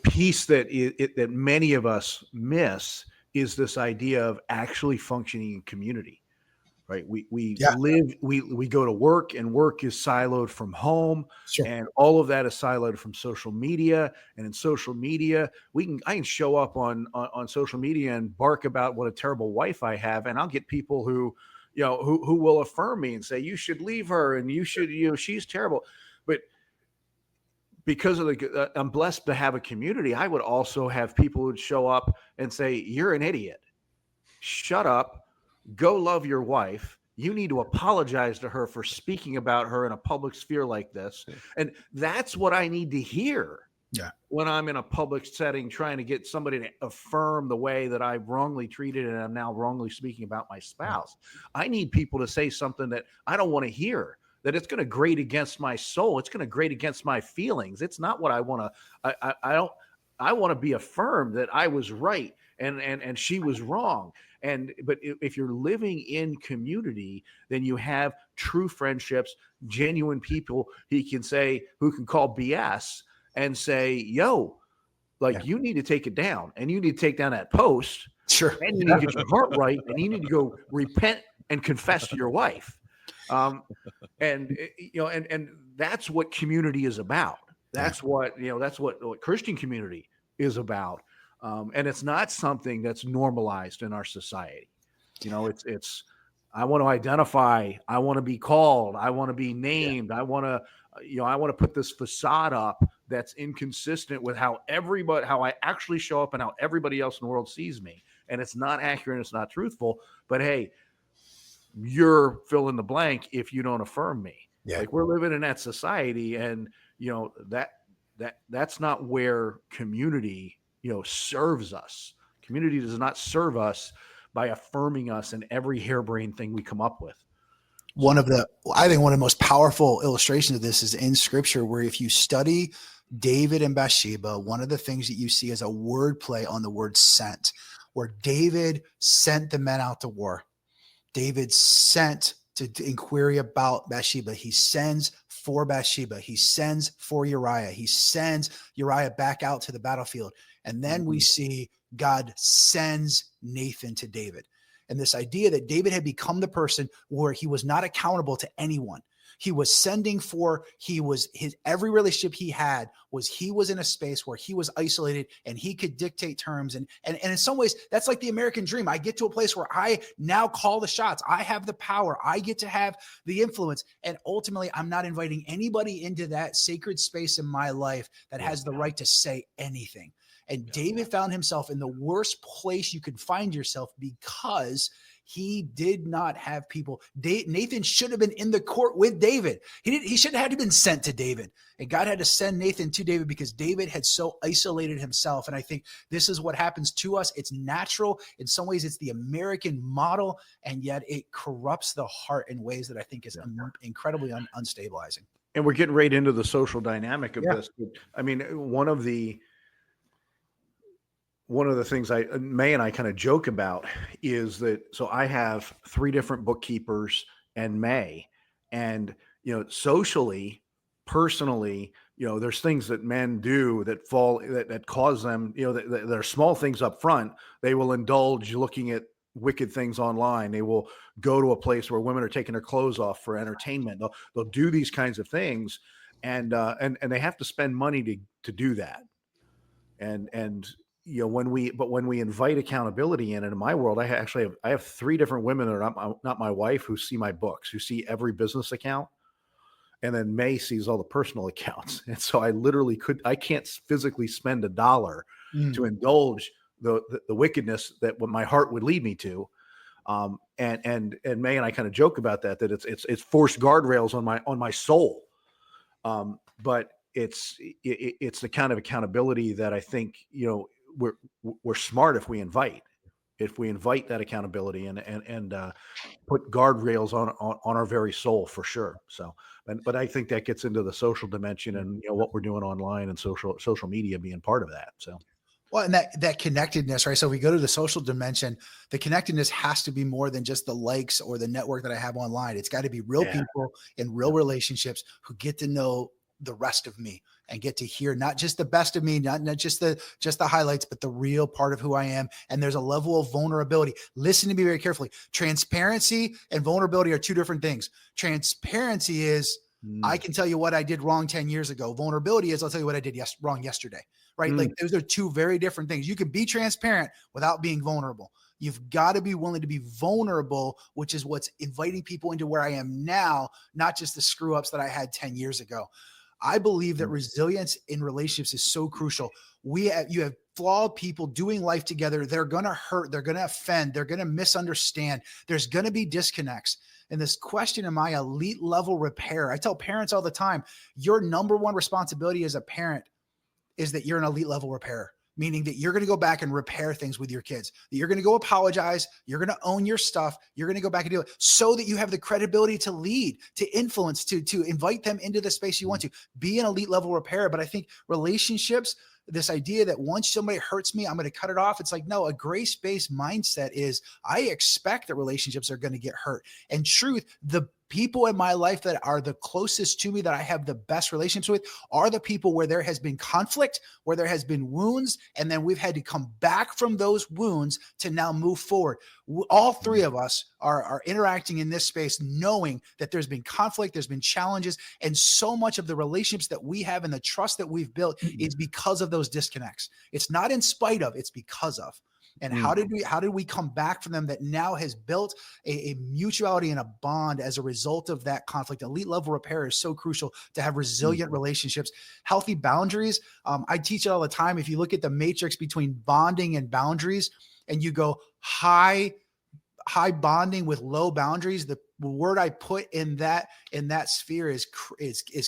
piece that many of us miss is this idea of actually functioning in community, right? We go to work, and work is siloed from home. Sure. And all of that is siloed from social media. And in social media, I can show up on social media and bark about what a terrible wife I have, and I'll get people who will affirm me and say, you should leave her, and you should, she's terrible. But because of I'm blessed to have a community, I would also have people who'd show up and say, you're an idiot. Shut up. Go love your wife. You need to apologize to her for speaking about her in a public sphere like this. And that's what I need to hear when I'm in a public setting trying to get somebody to affirm the way that I've wrongly treated and I'm now wrongly speaking about my spouse. I need people to say something that I don't want to hear, that it's going to grate against my soul. It's going to grate against my feelings. It's not what I want to, I want to be affirmed that I was right and she was wrong. But if you're living in community, then you have true friendships, genuine people who can call BS and say, yo, you need to take it down, and you need to take down that post. Sure. And you need to get your heart right, and you need to go repent and confess to your wife. Um, and and that's what community is about. That's what that's what Christian community is about. And it's not something that's normalized in our society. It's I want to identify, I want to be called, I want to be named, I want to I want to put this facade up that's inconsistent with how I actually show up and how everybody else in the world sees me. And it's not accurate, it's not truthful. But hey, you're fill in the blank if you don't affirm me. Yeah. Like, we're living in that society, and that's not where community serves us. Community does not serve us by affirming us in every harebrained thing we come up with. I think one of the most powerful illustrations of this is in scripture, where if you study David and Bathsheba, one of the things that you see is a word play on the word sent, where David sent the men out to war. David sent to inquiry about Bathsheba. He sends for Bathsheba. He sends for Uriah. He sends Uriah back out to the battlefield. And then we see God sends Nathan to David. And this idea that David had become the person where he was not accountable to anyone. He was sending for, every relationship he had he was in a space where he was isolated and he could dictate terms. And in some ways, that's like the American dream. I get to a place where I now call the shots. I have the power. I get to have the influence. And ultimately, I'm not inviting anybody into that sacred space in my life that has the right to say anything. And David found himself in the worst place you could find yourself because he did not have people. Nathan should have been in the court with David. He should have had to been sent to David. And God had to send Nathan to David because David had so isolated himself. And I think this is what happens to us. It's natural. In some ways, it's the American model, and yet it corrupts the heart in ways that I think is incredibly unstabilizing. And we're getting right into the social dynamic of this. I mean, one of the things May and I kind of joke about is that, so I have 3 different bookkeepers and May, and, socially, personally, there's things that men do that that cause them, that are small things up front. They will indulge looking at wicked things online. They will go to a place where women are taking their clothes off for entertainment. They'll do these kinds of things. And they have to spend money to do that. And when we invite accountability in my world, I have 3 different women that are not my wife, who see my books, who see every business account. And then May sees all the personal accounts. And so I can't physically spend $1 to indulge the wickedness that what my heart would lead me to. And May and I kind of joke about that it's forced guardrails on my soul. But it's the kind of accountability that I think, we're smart if we invite that accountability and put guardrails on our very soul, for sure. So, but I think that gets into the social dimension and what we're doing online and social media being part of that. So, well, and that connectedness, right? So we go to the social dimension. The connectedness has to be more than just the likes or the network that I have online. It's got to be real people in real relationships who get to know the rest of me and get to hear not just the best of me, not just the highlights, but the real part of who I am. And there's a level of vulnerability. Listen to me very carefully. Transparency and vulnerability are 2 different things. Transparency is I can tell you what I did wrong 10 years ago. Vulnerability is I'll tell you what I did wrong yesterday, right? Like those are 2 very different things. You can be transparent without being vulnerable. You've got to be willing to be vulnerable, which is what's inviting people into where I am now, not just the screw ups that I had 10 years ago. I believe that resilience in relationships is so crucial. You have flawed people doing life together. They're going to hurt. They're going to offend. They're going to misunderstand. There's going to be disconnects. And this question, am I elite level repair? I tell parents all the time, your number one responsibility as a parent is that you're an elite level repairer, meaning that you're going to go back and repair things with your kids, that you're going to go apologize. You're going to own your stuff. You're going to go back and do it so that you have the credibility to lead, to influence, to invite them into the space you want to be an elite level repairer. But I think relationships, this idea that once somebody hurts me, I'm going to cut it off. It's like, no, a grace-based mindset is I expect that relationships are going to get hurt. And truth, the people in my life that are the closest to me, that I have the best relationships with, are the people where there has been conflict, where there has been wounds, and then we've had to come back from those wounds to now move forward. All three of us are interacting in this space knowing that there's been conflict, there's been challenges, and so much of the relationships that we have and the trust that we've built is because of those disconnects. It's not in spite of, it's because of. And how did we come back from them that now has built a mutuality and a bond as a result of that conflict? Elite level repair is so crucial to have resilient relationships, healthy boundaries. I teach it all the time. If you look at the matrix between bonding and boundaries, and you go high bonding with low boundaries, the word I put in that sphere is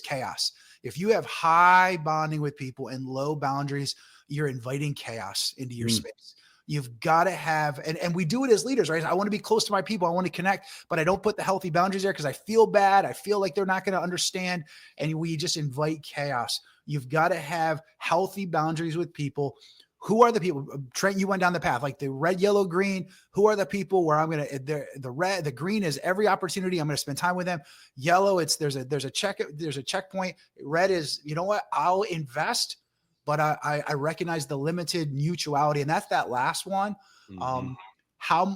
chaos. If you have high bonding with people and low boundaries, you're inviting chaos into your space. You've got to have, and we do it as leaders, right? I want to be close to my people. I want to connect, but I don't put the healthy boundaries there because I feel bad. I feel like they're not going to understand. And we just invite chaos. You've got to have healthy boundaries with people. Who are the people? Trent, you went down the path, like the red, yellow, green. Who are the people where I'm going to, the green is every opportunity. I'm going to spend time with them. Yellow, there's a checkpoint. Red is, you know what? I'll invest, but I recognize the limited mutuality. And that's that last one.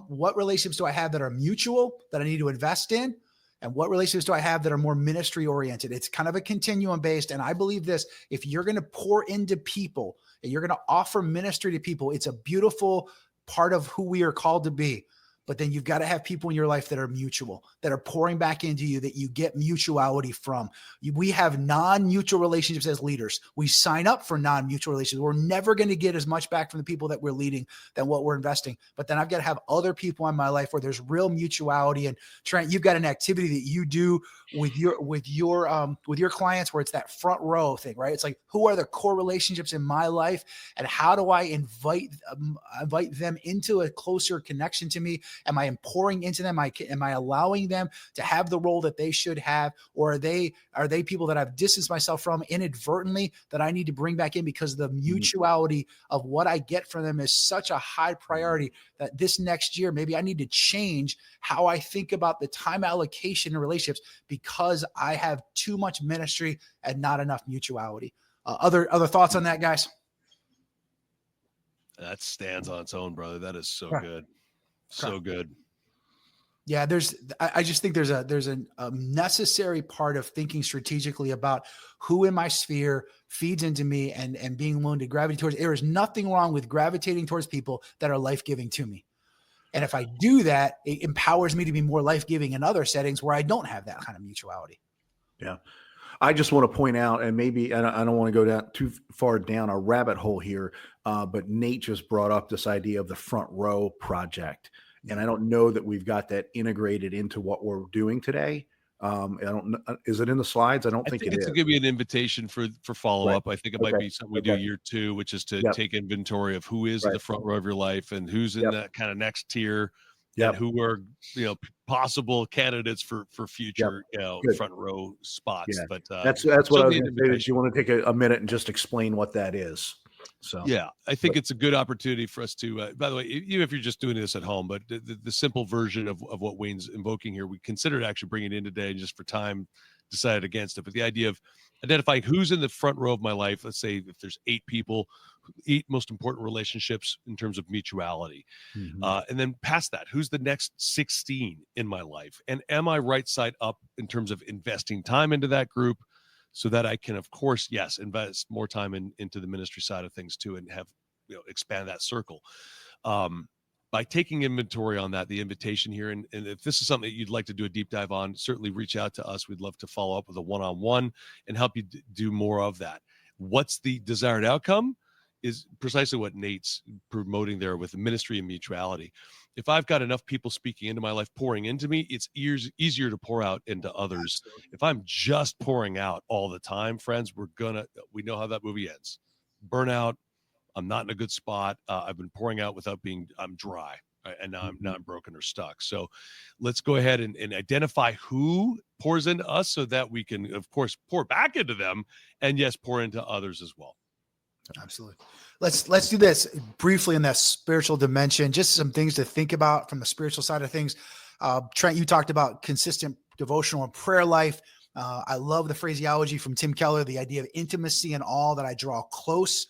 What relationships do I have that are mutual that I need to invest in? And what relationships do I have that are more ministry oriented? It's kind of a continuum based. And I believe this, if you're going to pour into people and you're going to offer ministry to people, it's a beautiful part of who we are called to be. But then you've got to have people in your life that are mutual, that are pouring back into you, that you get mutuality from. We have non-mutual relationships as leaders. We sign up for non-mutual relationships. We're never going to get as much back from the people that we're leading than what we're investing. But then I've got to have other people in my life where there's real mutuality. And Trent, you've got an activity that you do with your clients where it's that front row thing, right? It's like, who are the core relationships in my life, and how do I invite them into a closer connection to me? Am I pouring into them? Am I allowing them to have the role that they should have? Or are they people that I've distanced myself from inadvertently that I need to bring back in because the mutuality of what I get from them is such a high priority that this next year, maybe I need to change how I think about the time allocation in relationships because I have too much ministry and not enough mutuality. Other thoughts on that, guys? That stands on its own, brother. That is so good. So good. Yeah, I just think there's a necessary part of thinking strategically about who in my sphere feeds into me and being willing to gravitate towards. There is nothing wrong with gravitating towards people that are life-giving to me. And if I do that, it empowers me to be more life-giving in other settings where I don't have that kind of mutuality. Yeah. I just want to point out, and maybe I don't want to go down too far down a rabbit hole here, but Nate just brought up this idea of the front row project. And I don't know that we've got that integrated into what we're doing today. I don't know. Is it in the slides? I think it is. It's going to be an invitation for follow-up. Right. I think it might be something we do year 2, which is to take inventory of who is in the front row of your life and who's in that kind of next tier and who are, possible candidates for future, front row spots. Yeah. But that's what I was going to say. Is you want to take a minute and just explain what that is? So yeah, I think it's a good opportunity for us to, by the way, even if you're just doing this at home, but the simple version of what Wayne's invoking here, we considered actually bringing it in today just for time, decided against it. But the idea of identifying who's in the front row of my life, let's say if there's 8 people, 8 most important relationships in terms of mutuality. And then past that, who's the next 16 in my life? And am I right side up in terms of investing time into that group? So that I can, of course, invest more time into the ministry side of things too, and have, expand that circle. By taking inventory on that, the invitation here, and if this is something that you'd like to do a deep dive on, certainly reach out to us. We'd love to follow up with a one-on-one and help you do more of that. What's the desired outcome is precisely what Nate's promoting there with the ministry and mutuality. If I've got enough people speaking into my life, pouring into me, it's easier to pour out into others. Absolutely. If I'm just pouring out all the time, friends, we know how that movie ends. Burnout. I'm not in a good spot. I've been pouring out I'm dry. Right? And now I'm broken or stuck. So let's go ahead and identify who pours into us so that we can, of course, pour back into them and pour into others as well. Absolutely. Let's do this briefly in that spiritual dimension. Just some things to think about from the spiritual side of things. Trent, you talked about consistent devotional and prayer life. I love the phraseology from Tim Keller, the idea of intimacy and all, that I draw close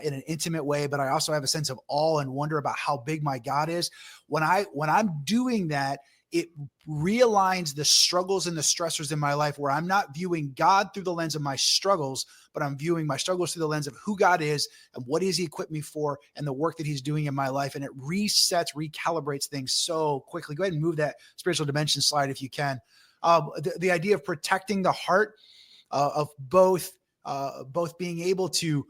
in an intimate way, but I also have a sense of awe and wonder about how big my God is. When I'm doing that, it realigns the struggles and the stressors in my life, where I'm not viewing God through the lens of my struggles, but I'm viewing my struggles through the lens of who God is and what has he equipped me for and the work that he's doing in my life. And it resets, recalibrates things so quickly. Go ahead and move that spiritual dimension slide if you can. The idea of protecting the heart, of both being able to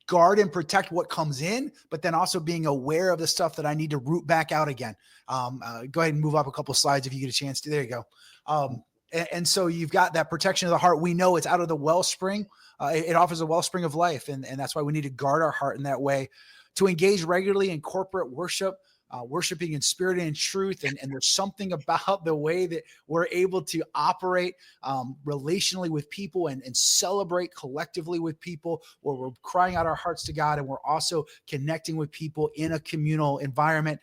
guard and protect what comes in, but then also being aware of the stuff that I need to root back out again. Go ahead and move up a couple of slides if you get a chance to. There you go. And so you've got that protection of the heart. We know it's out of the wellspring. It offers a wellspring of life. And that's why we need to guard our heart in that way, to engage regularly in corporate worship, worshiping in spirit and in truth. And there's something about the way that we're able to operate relationally with people and celebrate collectively with people, where we're crying out our hearts to God, and we're also connecting with people in a communal environment,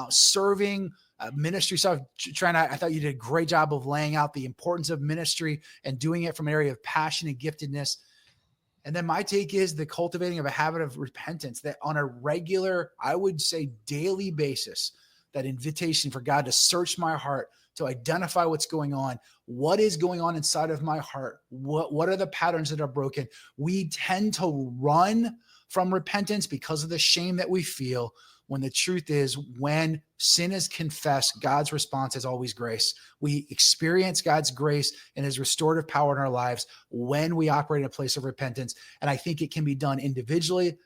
serving ministry stuff. I thought you did a great job of laying out the importance of ministry and doing it from an area of passion and giftedness. And then my take is the cultivating of a habit of repentance, that on a regular, I would say daily basis, that invitation for God to search my heart, to identify what's going on, what is going on inside of my heart, what are the patterns that are broken. We tend to run from repentance because of the shame that we feel, when the truth is, when sin is confessed, God's response is always grace. We experience God's grace and his restorative power in our lives when we operate in a place of repentance. And I think it can be done individually,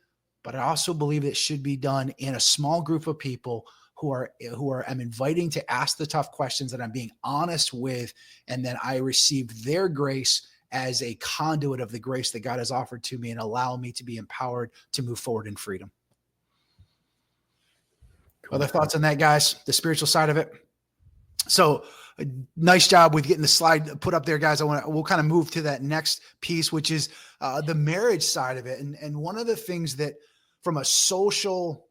but I also believe it should be done in a small group of people who I'm inviting to ask the tough questions, that I'm being honest with, and then I receive their grace as a conduit of the grace that God has offered to me, and allow me to be empowered to move forward in freedom. Other thoughts on that, guys? The spiritual side of it. So nice job with getting the slide put up there, guys. We'll kind of move to that next piece, which is the marriage side of it. And one of the things that, from a social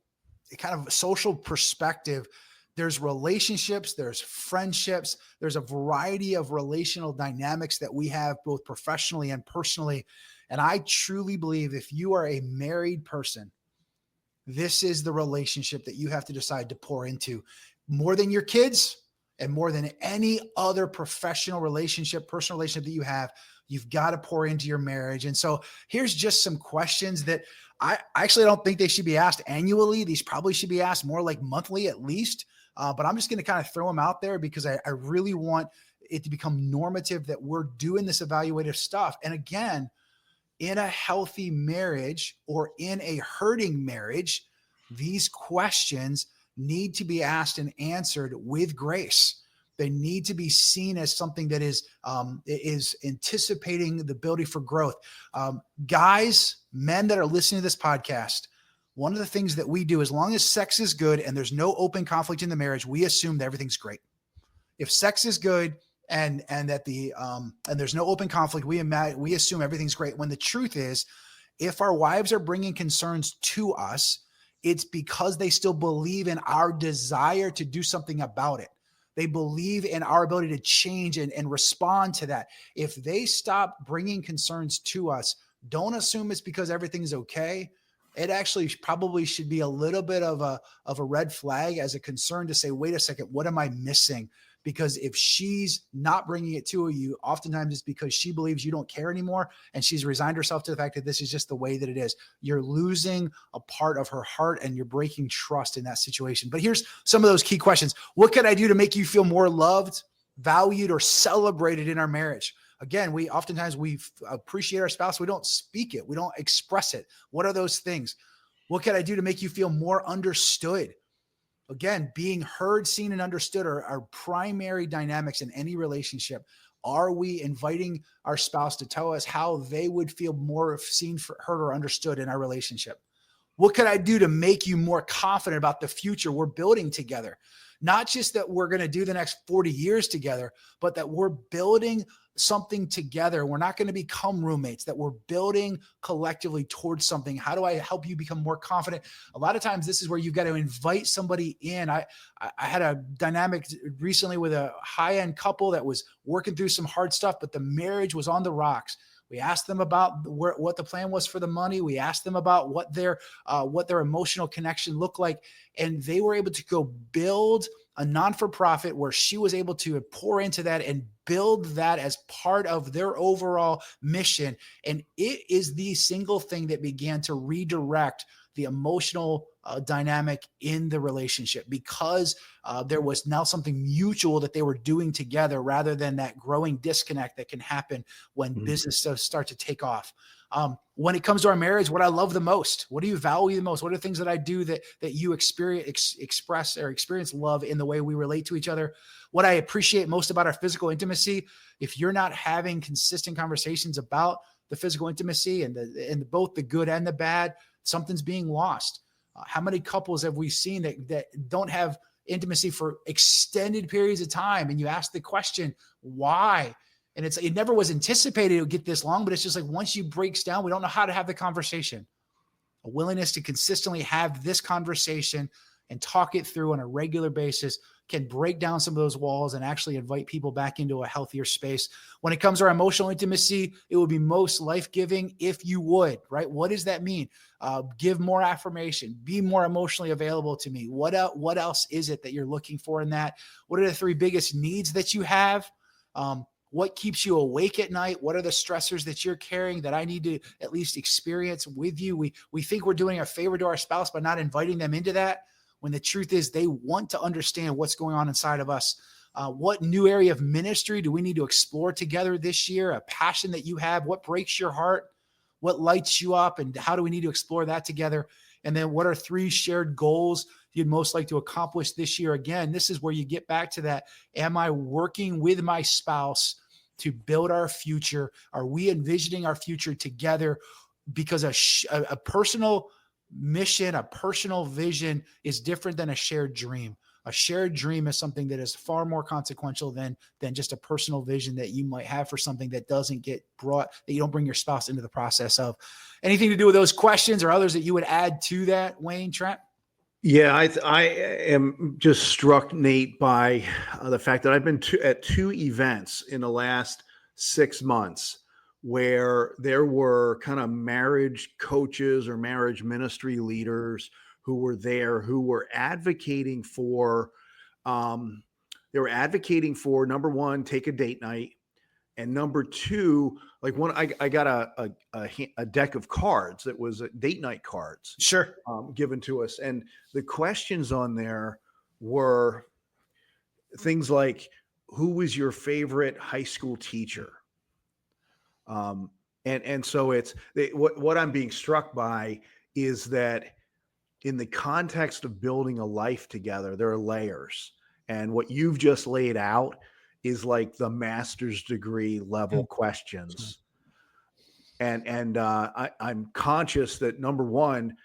perspective, there's relationships, there's friendships, there's a variety of relational dynamics that we have both professionally and personally. And I truly believe if you are a married person, this is the relationship that you have to decide to pour into more than your kids and more than any other professional relationship, personal relationship that you have. You've got to pour into your marriage. And so here's just some questions that I actually don't think they should be asked annually. These probably should be asked more like monthly at least. But I'm just going to kind of throw them out there because I really want it to become normative that we're doing this evaluative stuff. And again, in a healthy marriage or in a hurting marriage, these questions need to be asked and answered with grace. They need to be seen as something that is anticipating the ability for growth. Guys, men that are listening to this podcast, one of the things that we do, as long as sex is good and there's no open conflict in the marriage, we assume that everything's great. If sex is good and that and there's no open conflict, we assume everything's great. When the truth is, if our wives are bringing concerns to us, it's because they still believe in our desire to do something about it. They believe in our ability to change and respond to that. If they stop bringing concerns to us, don't assume it's because everything's okay. It actually probably should be a little bit of a red flag as a concern to say, wait a second, what am I missing? Because if she's not bringing it to you, oftentimes it's because she believes you don't care anymore, and she's resigned herself to the fact that this is just the way that it is. You're losing a part of her heart, and you're breaking trust in that situation. But here's some of those key questions. What can I do to make you feel more loved, valued, or celebrated in our marriage? Again, we appreciate our spouse. We don't speak it. We don't express it. What are those things? What can I do to make you feel more understood? Again, being heard, seen, and understood are primary dynamics in any relationship. Are we inviting our spouse to tell us how they would feel more seen, heard, or understood in our relationship? What could I do to make you more confident about the future we're building together? Not just that we're going to do the next 40 years together, but that we're building something together. We're not going to become roommates, that we're building collectively towards something. How do I help you become more confident? A lot of times this is where you've got to invite somebody in. I had a dynamic recently with a high-end couple that was working through some hard stuff, but the marriage was on the rocks. We asked them about what the plan was for the money. We asked them about what their emotional connection looked like. And they were able to go build a non-for-profit where she was able to pour into that and build that as part of their overall mission. And it is the single thing that began to redirect the emotional dynamic in the relationship, because there was now something mutual that they were doing together, rather than that growing disconnect that can happen when business does start to take off. When it comes to our marriage, what I love the most, what do you value the most? What are the things that I do that you express or experience love in the way we relate to each other? What I appreciate most about our physical intimacy, if you're not having consistent conversations about the physical intimacy and both the good and the bad, something's being lost. How many couples have we seen that don't have intimacy for extended periods of time? And you ask the question, why? And it never was anticipated it would get this long, but it's just like, once you breaks down, we don't know how to have the conversation. A willingness to consistently have this conversation and talk it through on a regular basis can break down some of those walls and actually invite people back into a healthier space. When it comes to our emotional intimacy, it would be most life-giving if you would, right? What does that mean? Give more affirmation, be more emotionally available to me. What else is it that you're looking for in that? What are the 3 biggest needs that you have? What keeps you awake at night? What are the stressors that you're carrying that I need to at least experience with you? We think we're doing a favor to our spouse by not inviting them into that, when the truth is they want to understand what's going on inside of us. What new area of ministry do we need to explore together this year? A passion that you have, what breaks your heart? What lights you up? And how do we need to explore that together? And then what are 3 shared goals you'd most like to accomplish this year? Again, this is where you get back to that. Am I working with my spouse to build our future? Are we envisioning our future together? Because a personal mission, a personal vision is different than a shared dream. A shared dream is something that is far more consequential than just a personal vision that you might have for something that doesn't get brought, that you don't bring your spouse into the process of. Anything to do with those questions or others that you would add to that, Wayne, Trent? Yeah, I am just struck, Nate, by the fact that I've been at 2 events in the last 6 months where there were kind of marriage coaches or marriage ministry leaders who were there, who were advocating for, number 1, take a date night. And number 2, like I got a deck of cards that was date night cards. Sure. Given to us. And the questions on there were things like, who was your favorite high school teacher? And so what I'm being struck by is that in the context of building a life together, there are layers. And what you've just laid out is like the master's degree level questions. And I'm conscious that, number 1,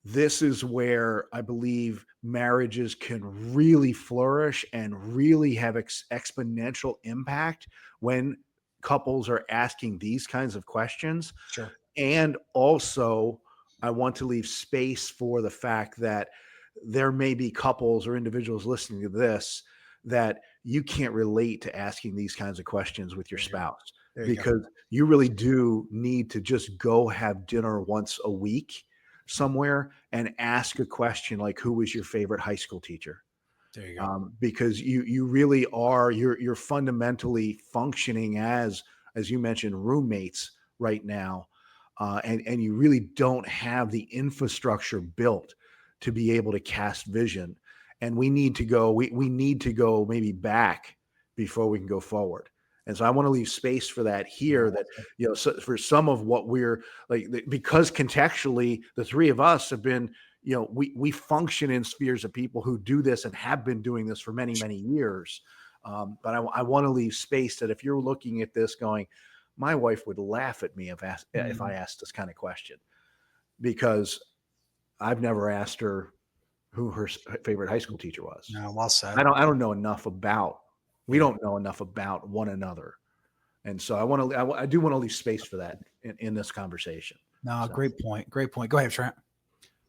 this is where I believe marriages can really flourish and really have exponential impact when couples are asking these kinds of questions. Sure. And also, I want to leave space for the fact that there may be couples or individuals listening to this that you can't relate to asking these kinds of questions with your spouse, because you really do need to just go have dinner once a week somewhere and ask a question like, who was your favorite high school teacher? There you go. Because you really are, you're fundamentally functioning as you mentioned, roommates right now. And you really don't have the infrastructure built to be able to cast vision. And we need to go, we need to go maybe back before we can go forward. And so I want to leave space for that here, that, so for some of what we're like, because contextually the 3 of us have been, we function in spheres of people who do this and have been doing this for many, many years. But I want to leave space that if you're looking at this going, my wife would laugh at me if I asked this kind of question, because I've never asked her who her favorite high school teacher was. No, well said. I don't know enough about, we don't know enough about one another And so I do want to leave space for that in this conversation. No, So. great point. Great point. Go ahead, Trent.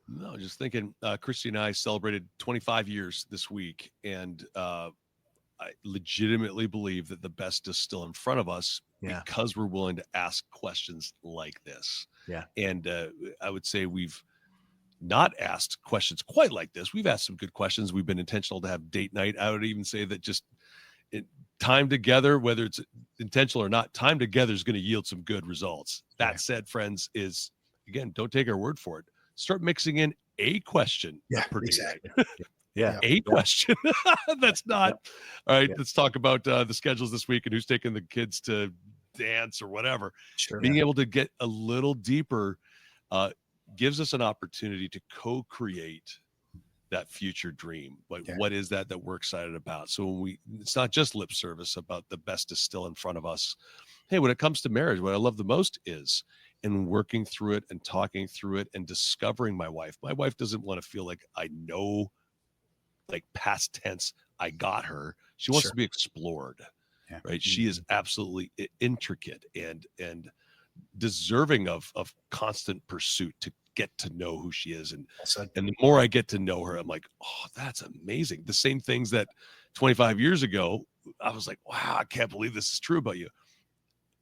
No, just thinking, Christy and I celebrated 25 years this week, and I legitimately believe that the best is still in front of us because we're willing to ask questions like this. Yeah. And I would say we've not asked questions quite like this. We've asked some good questions. We've been intentional to have date night. I would even say that just time together, whether it's intentional or not, time together is going to yield some good results. That said, friends, is, again, don't take our word for it. Start mixing in a question per date night. A question. That's not all right. Let's talk about the schedules this week and who's taking the kids to dance or whatever. Sure. Being able to get a little deeper gives us an opportunity to co-create that future dream. Like, what is that we're excited about? So it's not just lip service about the best is still in front of us. Hey, when it comes to marriage, what I love the most is in working through it and talking through it and discovering my wife. My wife doesn't want to feel like I know, like past tense, I got her. She wants to be explored, right? She is absolutely intricate and deserving of constant pursuit to get to know who she is. And the more I get to know her, I'm like, oh, that's amazing. The same things that 25 years ago, I was like, wow, I can't believe this is true about you.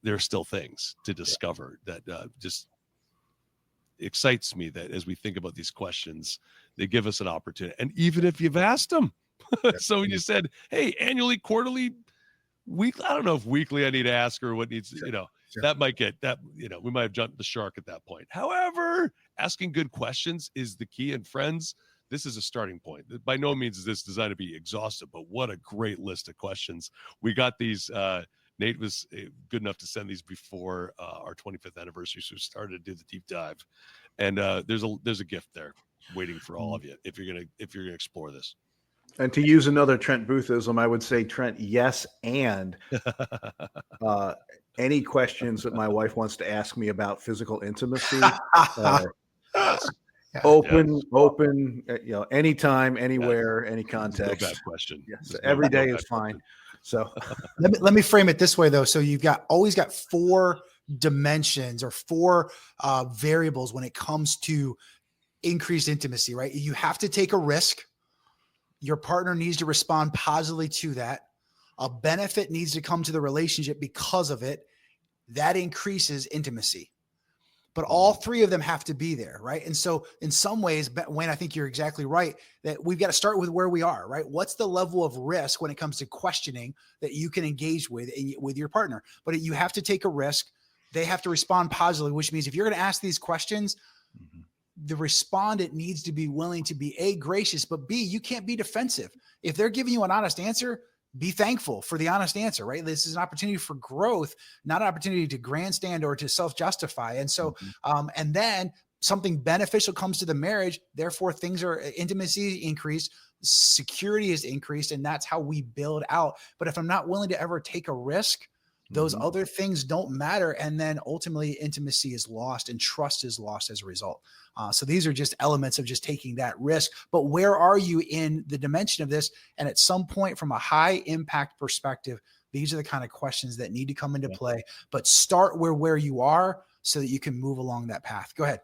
There are still things to discover that just excites me, that as we think about these questions, they give us an opportunity. And even if you've asked them, so when you said, hey, annually, quarterly, weekly, I don't know if weekly I need to ask her what needs, that might get that, we might have jumped the shark at that point. However, asking good questions is the key. And friends, this is a starting point. By no means is this designed to be exhaustive, but what a great list of questions. We got these, Nate was good enough to send these before our 25th anniversary, so we started to do the deep dive. And there's a gift there waiting for all of you if you're gonna explore this. And to use another Trent Boothism, I would say, Trent, yes, and any questions that my wife wants to ask me about physical intimacy, open, anytime, anywhere, any context. No bad question. Yes, every day is fine. Question. So let me frame it this way, though. So you've always got 4 dimensions or 4 variables when it comes to increased intimacy, right? You have to take a risk. Your partner needs to respond positively to that. A benefit needs to come to the relationship because of it. That increases intimacy. But all 3 of them have to be there, right? And so in some ways, Wayne, I think you're exactly right, that we've got to start with where we are, right? What's the level of risk when it comes to questioning that you can engage with your partner? But you have to take a risk. They have to respond positively, which means if you're going to ask these questions, the respondent needs to be willing to be A, gracious, but B, you can't be defensive. If they're giving you an honest answer, be thankful for the honest answer, right? This is an opportunity for growth, not an opportunity to grandstand or to self-justify. And so, and then something beneficial comes to the marriage. Therefore, intimacy increased, security is increased, and that's how we build out. But if I'm not willing to ever take a risk, those other things don't matter. And then ultimately intimacy is lost and trust is lost as a result. So these are just elements of just taking that risk. But where are you in the dimension of this? And at some point from a high impact perspective, these are the kind of questions that need to come into play, but start where you are so that you can move along that path. Go ahead.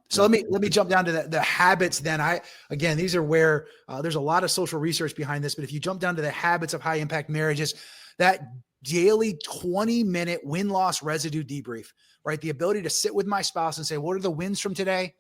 So let me jump down to the habits. Then these are where there's a lot of social research behind this, but if you jump down to the habits of high impact marriages, that daily 20-minute win-loss residue debrief, right? The ability to sit with my spouse and say, what are the wins from today?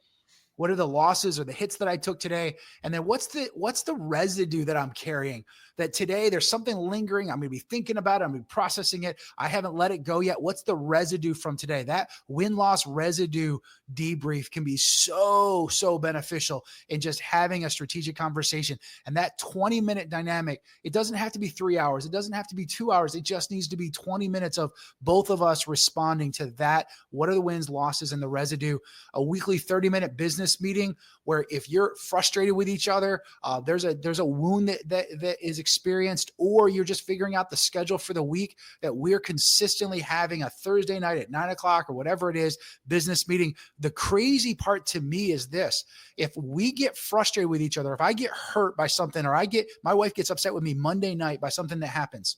What are the losses or the hits that I took today? And then what's the residue that I'm carrying that today there's something lingering. I'm going to be thinking about it. I'm going to be processing it. I haven't let it go yet. What's the residue from today? That win-loss residue debrief can be so beneficial in just having a strategic conversation. And that 20-minute dynamic, it doesn't have to be 3 hours. It doesn't have to be 2 hours. It just needs to be 20 minutes of both of us responding to that. What are the wins, losses, and the residue? A weekly 30-minute business meeting where if you're frustrated with each other, there's a wound that is experienced, or you're just figuring out the schedule for the week, that we're consistently having a Thursday night at 9:00 or whatever it is, business meeting. The crazy part to me is this: if we get frustrated with each other, if I get hurt by something, or my wife gets upset with me Monday night by something that happens,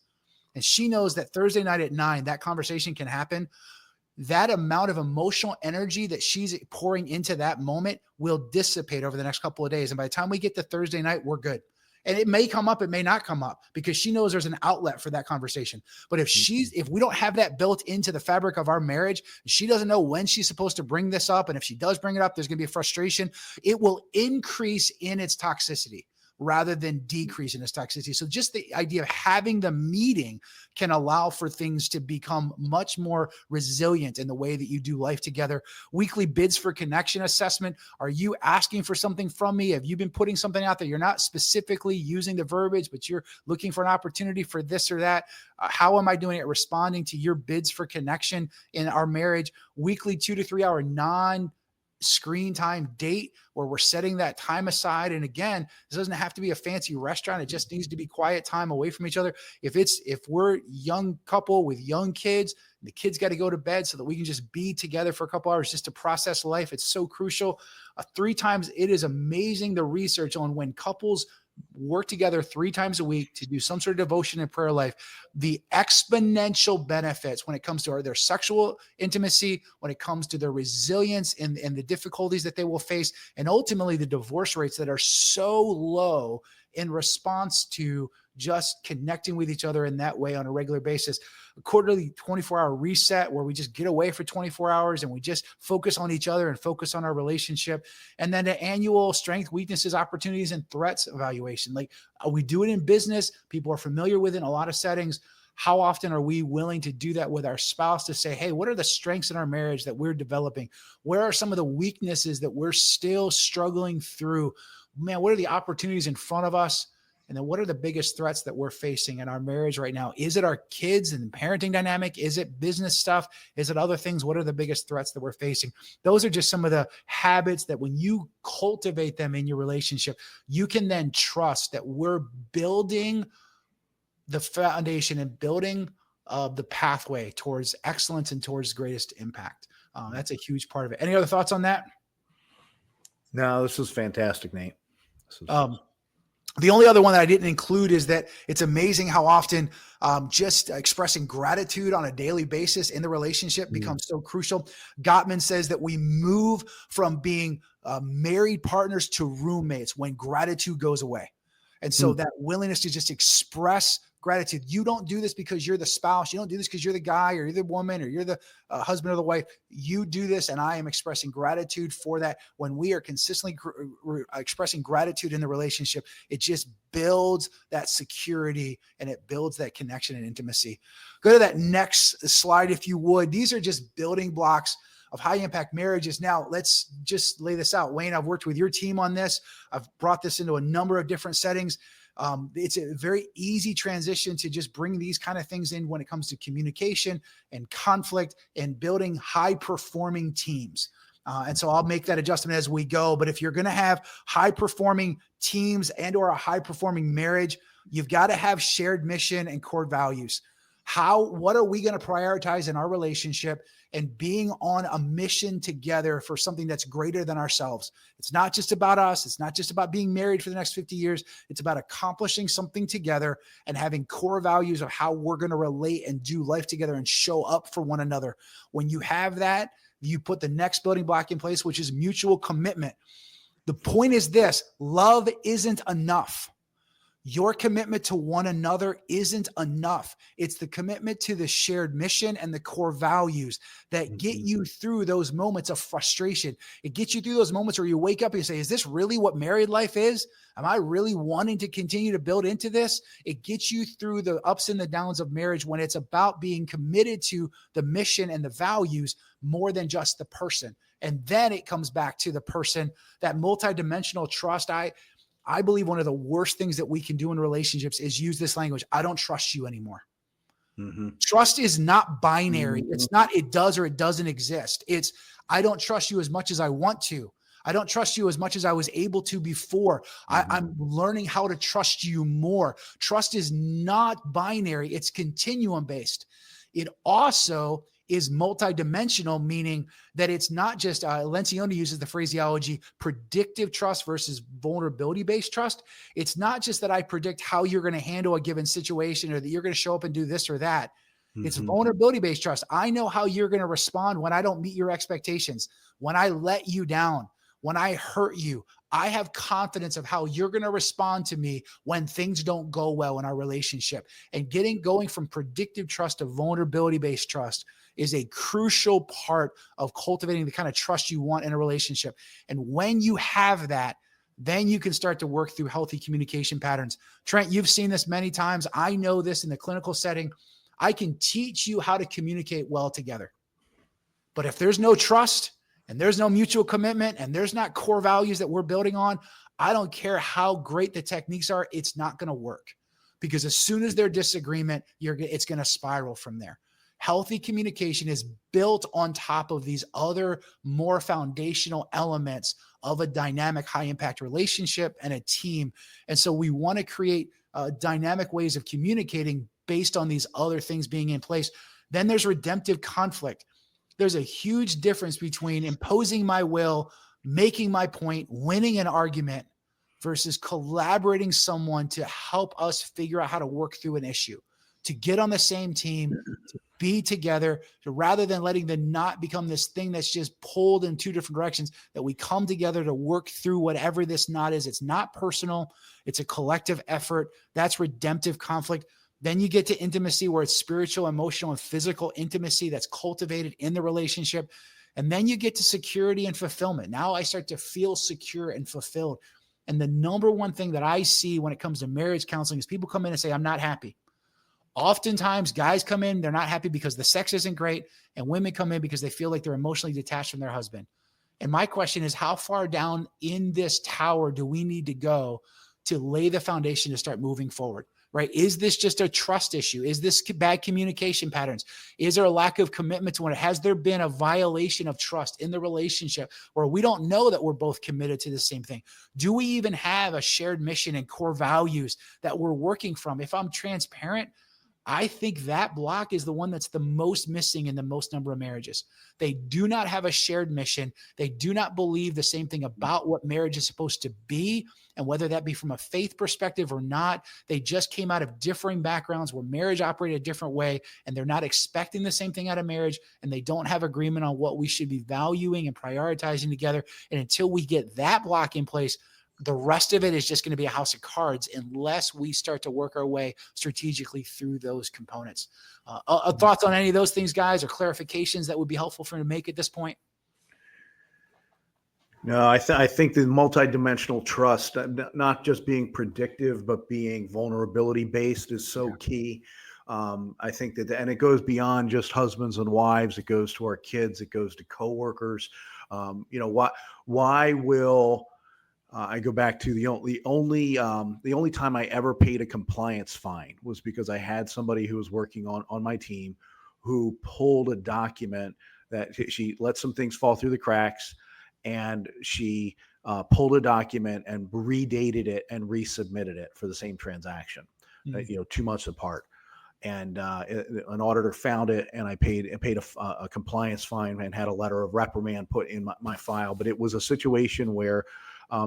and she knows that Thursday night at 9, that conversation can happen, that amount of emotional energy that she's pouring into that moment will dissipate over the next couple of days. And by the time we get to Thursday night, we're good. And it may come up, it may not come up, because she knows there's an outlet for that conversation. But if we don't have that built into the fabric of our marriage, she doesn't know when she's supposed to bring this up. And if she does bring it up, there's going to be a frustration. It will increase in its toxicity rather than decrease in its toxicity. So just the idea of having the meeting can allow for things to become much more resilient in the way that you do life together. Weekly bids for connection assessment. Are you asking for something from me? Have you been putting something out there? You're not specifically using the verbiage, but you're looking for an opportunity for this or that. How am I doing it? Responding to your bids for connection in our marriage. Weekly 2 to 3 hour screen time date where we're setting that time aside. And again, this doesn't have to be a fancy restaurant. It just needs to be quiet time away from each other. If we're young couple with young kids, the kids got to go to bed so that we can just be together for a couple hours just to process life. It's so crucial. 3 times. It is amazing, the research on when couples work together 3 times a week to do some sort of devotion and prayer life, the exponential benefits when it comes to their sexual intimacy, when it comes to their resilience and the difficulties that they will face, and ultimately the divorce rates that are so low in response to just connecting with each other in that way on a regular basis. A quarterly 24-hour reset where we just get away for 24 hours and we just focus on each other and focus on our relationship. And then an annual strength, weaknesses, opportunities, and threats evaluation. Like we do it in business. People are familiar with it in a lot of settings. How often are we willing to do that with our spouse to say, hey, what are the strengths in our marriage that we're developing? Where are some of the weaknesses that we're still struggling through? Man, what are the opportunities in front of us? And then what are the biggest threats that we're facing in our marriage right now? Is it our kids and parenting dynamic? Is it business stuff? Is it other things? What are the biggest threats that we're facing? Those are just some of the habits that when you cultivate them in your relationship, you can then trust that we're building the foundation and building the pathway towards excellence and towards greatest impact. That's a huge part of it. Any other thoughts on that? No, this is fantastic, Nate. The only other one that I didn't include is that it's amazing how often just expressing gratitude on a daily basis in the relationship becomes so crucial. Gottman says that we move from being married partners to roommates when gratitude goes away. And so that willingness to just express gratitude. You don't do this because you're the spouse. You don't do this because you're the guy or you're the woman or you're the husband or the wife. You do this, and I am expressing gratitude for that. When we are consistently expressing gratitude in the relationship, it just builds that security and it builds that connection and intimacy. Go to that next slide, if you would. These are just building blocks of high impact marriages. Now let's just lay this out. Wayne, I've worked with your team on this. I've brought this into a number of different settings. It's a very easy transition to just bring these kind of things in when it comes to communication and conflict and building high performing teams. And so I'll make that adjustment as we go. But if you're going to have high performing teams and or a high performing marriage, you've got to have shared mission and core values. What are we going to prioritize in our relationship and being on a mission together for something that's greater than ourselves? It's not just about us. It's not just about being married for the next 50 years. It's about accomplishing something together and having core values of how we're going to relate and do life together and show up for one another. When you have that, you put the next building block in place, which is mutual commitment. The point is this: love isn't enough. Your commitment to one another isn't enough. It's the commitment to the shared mission and the core values that get you through those moments of frustration. It gets you through those moments where you wake up and you say, is this really what married life is? Am I really wanting to continue to build into this? It gets you through the ups and the downs of marriage when it's about being committed to the mission and the values more than just the person. And then it comes back to the person, that multidimensional trust. I believe one of the worst things that we can do in relationships is use this language. I don't trust you anymore. Trust is not binary. It's not it does or it doesn't exist. It's I don't trust you as much as I want to. I don't trust you as much as I was able to before. I'm learning how to trust you more. Trust is not binary. It's continuum based. It also is multidimensional, meaning that it's not just, Lencioni uses the phraseology, predictive trust versus vulnerability-based trust. It's not just that I predict how you're going to handle a given situation or that you're going to show up and do this or that. It's vulnerability-based trust. I know how you're going to respond when I don't meet your expectations, when I let you down, when I hurt you. I have confidence of how you're going to respond to me when things don't go well in our relationship. And going from predictive trust to vulnerability-based trust is a crucial part of cultivating the kind of trust you want in a relationship. And when you have that, then you can start to work through healthy communication patterns. Trent, you've seen this many times. I know this in the clinical setting. I can teach you how to communicate well together. But if there's no trust and there's no mutual commitment and there's not core values that we're building on, I don't care how great the techniques are, it's not going to work. Because as soon as there's disagreement, it's going to spiral from there. Healthy communication is built on top of these other more foundational elements of a dynamic, high-impact relationship and a team. And so we want to create dynamic ways of communicating based on these other things being in place. Then there's redemptive conflict. There's a huge difference between imposing my will, making my point, winning an argument, versus collaborating someone to help us figure out how to work through an issue, to get on the same team, to be together, to rather than letting the knot become this thing that's just pulled in two different directions, that we come together to work through whatever this knot is. It's not personal. It's a collective effort. That's redemptive conflict. Then you get to intimacy, where it's spiritual, emotional, and physical intimacy that's cultivated in the relationship. And then you get to security and fulfillment. Now I start to feel secure and fulfilled. And the number one thing that I see when it comes to marriage counseling is people come in and say, I'm not happy. Oftentimes guys come in, they're not happy because the sex isn't great. And women come in because they feel like they're emotionally detached from their husband. And my question is, how far down in this tower do we need to go to lay the foundation to start moving forward? Right? Is this just a trust issue? Is this bad communication patterns? Is there a lack of commitment to one? Has there been a violation of trust in the relationship where we don't know that we're both committed to the same thing? Do we even have a shared mission and core values that we're working from? If I'm transparent, I think that block is the one that's the most missing in the most number of marriages. They do not have a shared mission. They do not believe the same thing about what marriage is supposed to be, and whether that be from a faith perspective or not. They just came out of differing backgrounds where marriage operated a different way, and they're not expecting the same thing out of marriage, and they don't have agreement on what we should be valuing and prioritizing together. And until we get that block in place, the rest of it is just going to be a house of cards unless we start to work our way strategically through those components. Thoughts on any of those things, guys, or clarifications that would be helpful for me to make at this point? No, I think the multidimensional trust, not just being predictive, but being vulnerability based, is so key. I think that, and it goes beyond just husbands and wives. It goes to our kids. It goes to coworkers. Why will I go back to the only time I ever paid a compliance fine was because I had somebody who was working on my team who pulled a document that she let some things fall through the cracks, and she pulled a document and redated it and resubmitted it for the same transaction, 2 months apart. And an auditor found it, and I paid a compliance fine and had a letter of reprimand put in my file. But it was a situation where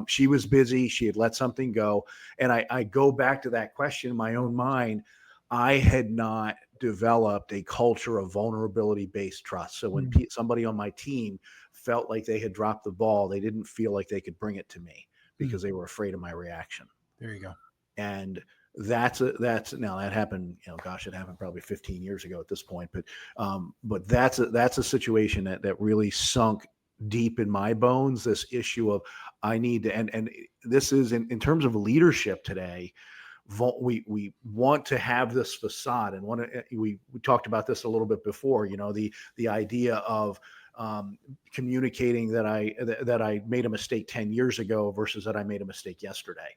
she was busy. She had let something go. And I go back to that question in my own mind. I had not developed a culture of vulnerability-based trust. So when somebody on my team felt like they had dropped the ball, they didn't feel like they could bring it to me because they were afraid of my reaction. There you go. And that's now that happened, it happened probably 15 years ago at this point, but that's a situation that really sunk deep in my bones, this issue of I need to, and this is in terms of leadership today. We want to have this facade, and we talked about this a little bit before. The idea of communicating that I made a mistake 10 years ago versus that I made a mistake yesterday.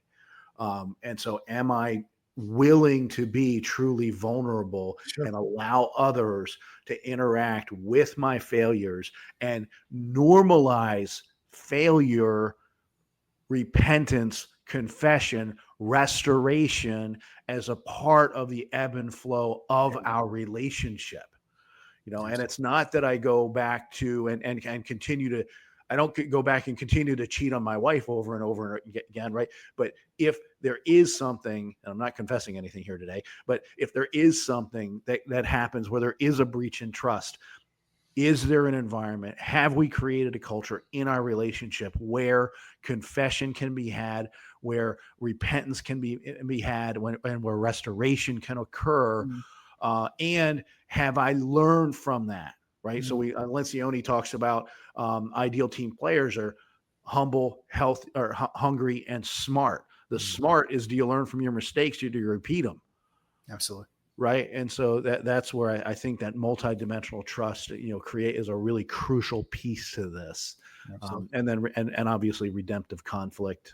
And so, am I willing to be truly vulnerable and allow others to interact with my failures and normalize failure, repentance, confession, restoration as a part of the ebb and flow of our relationship? and it's not that I go back to and continue to, I don't go back and continue to cheat on my wife over and over again, right? But if there is something, and I'm not confessing anything here today, but if there is something that happens where there is a breach in trust, is there an environment? Have we created a culture in our relationship where confession can be had, where repentance can be had, and where restoration can occur? And have I learned from that? Right. So Lencioni talks about ideal team players are humble, hungry, and smart. The smart is, do you learn from your mistakes? Do you repeat them? Absolutely. Right. And so that's where I think that multidimensional trust, is a really crucial piece to this. And then, and obviously redemptive conflict.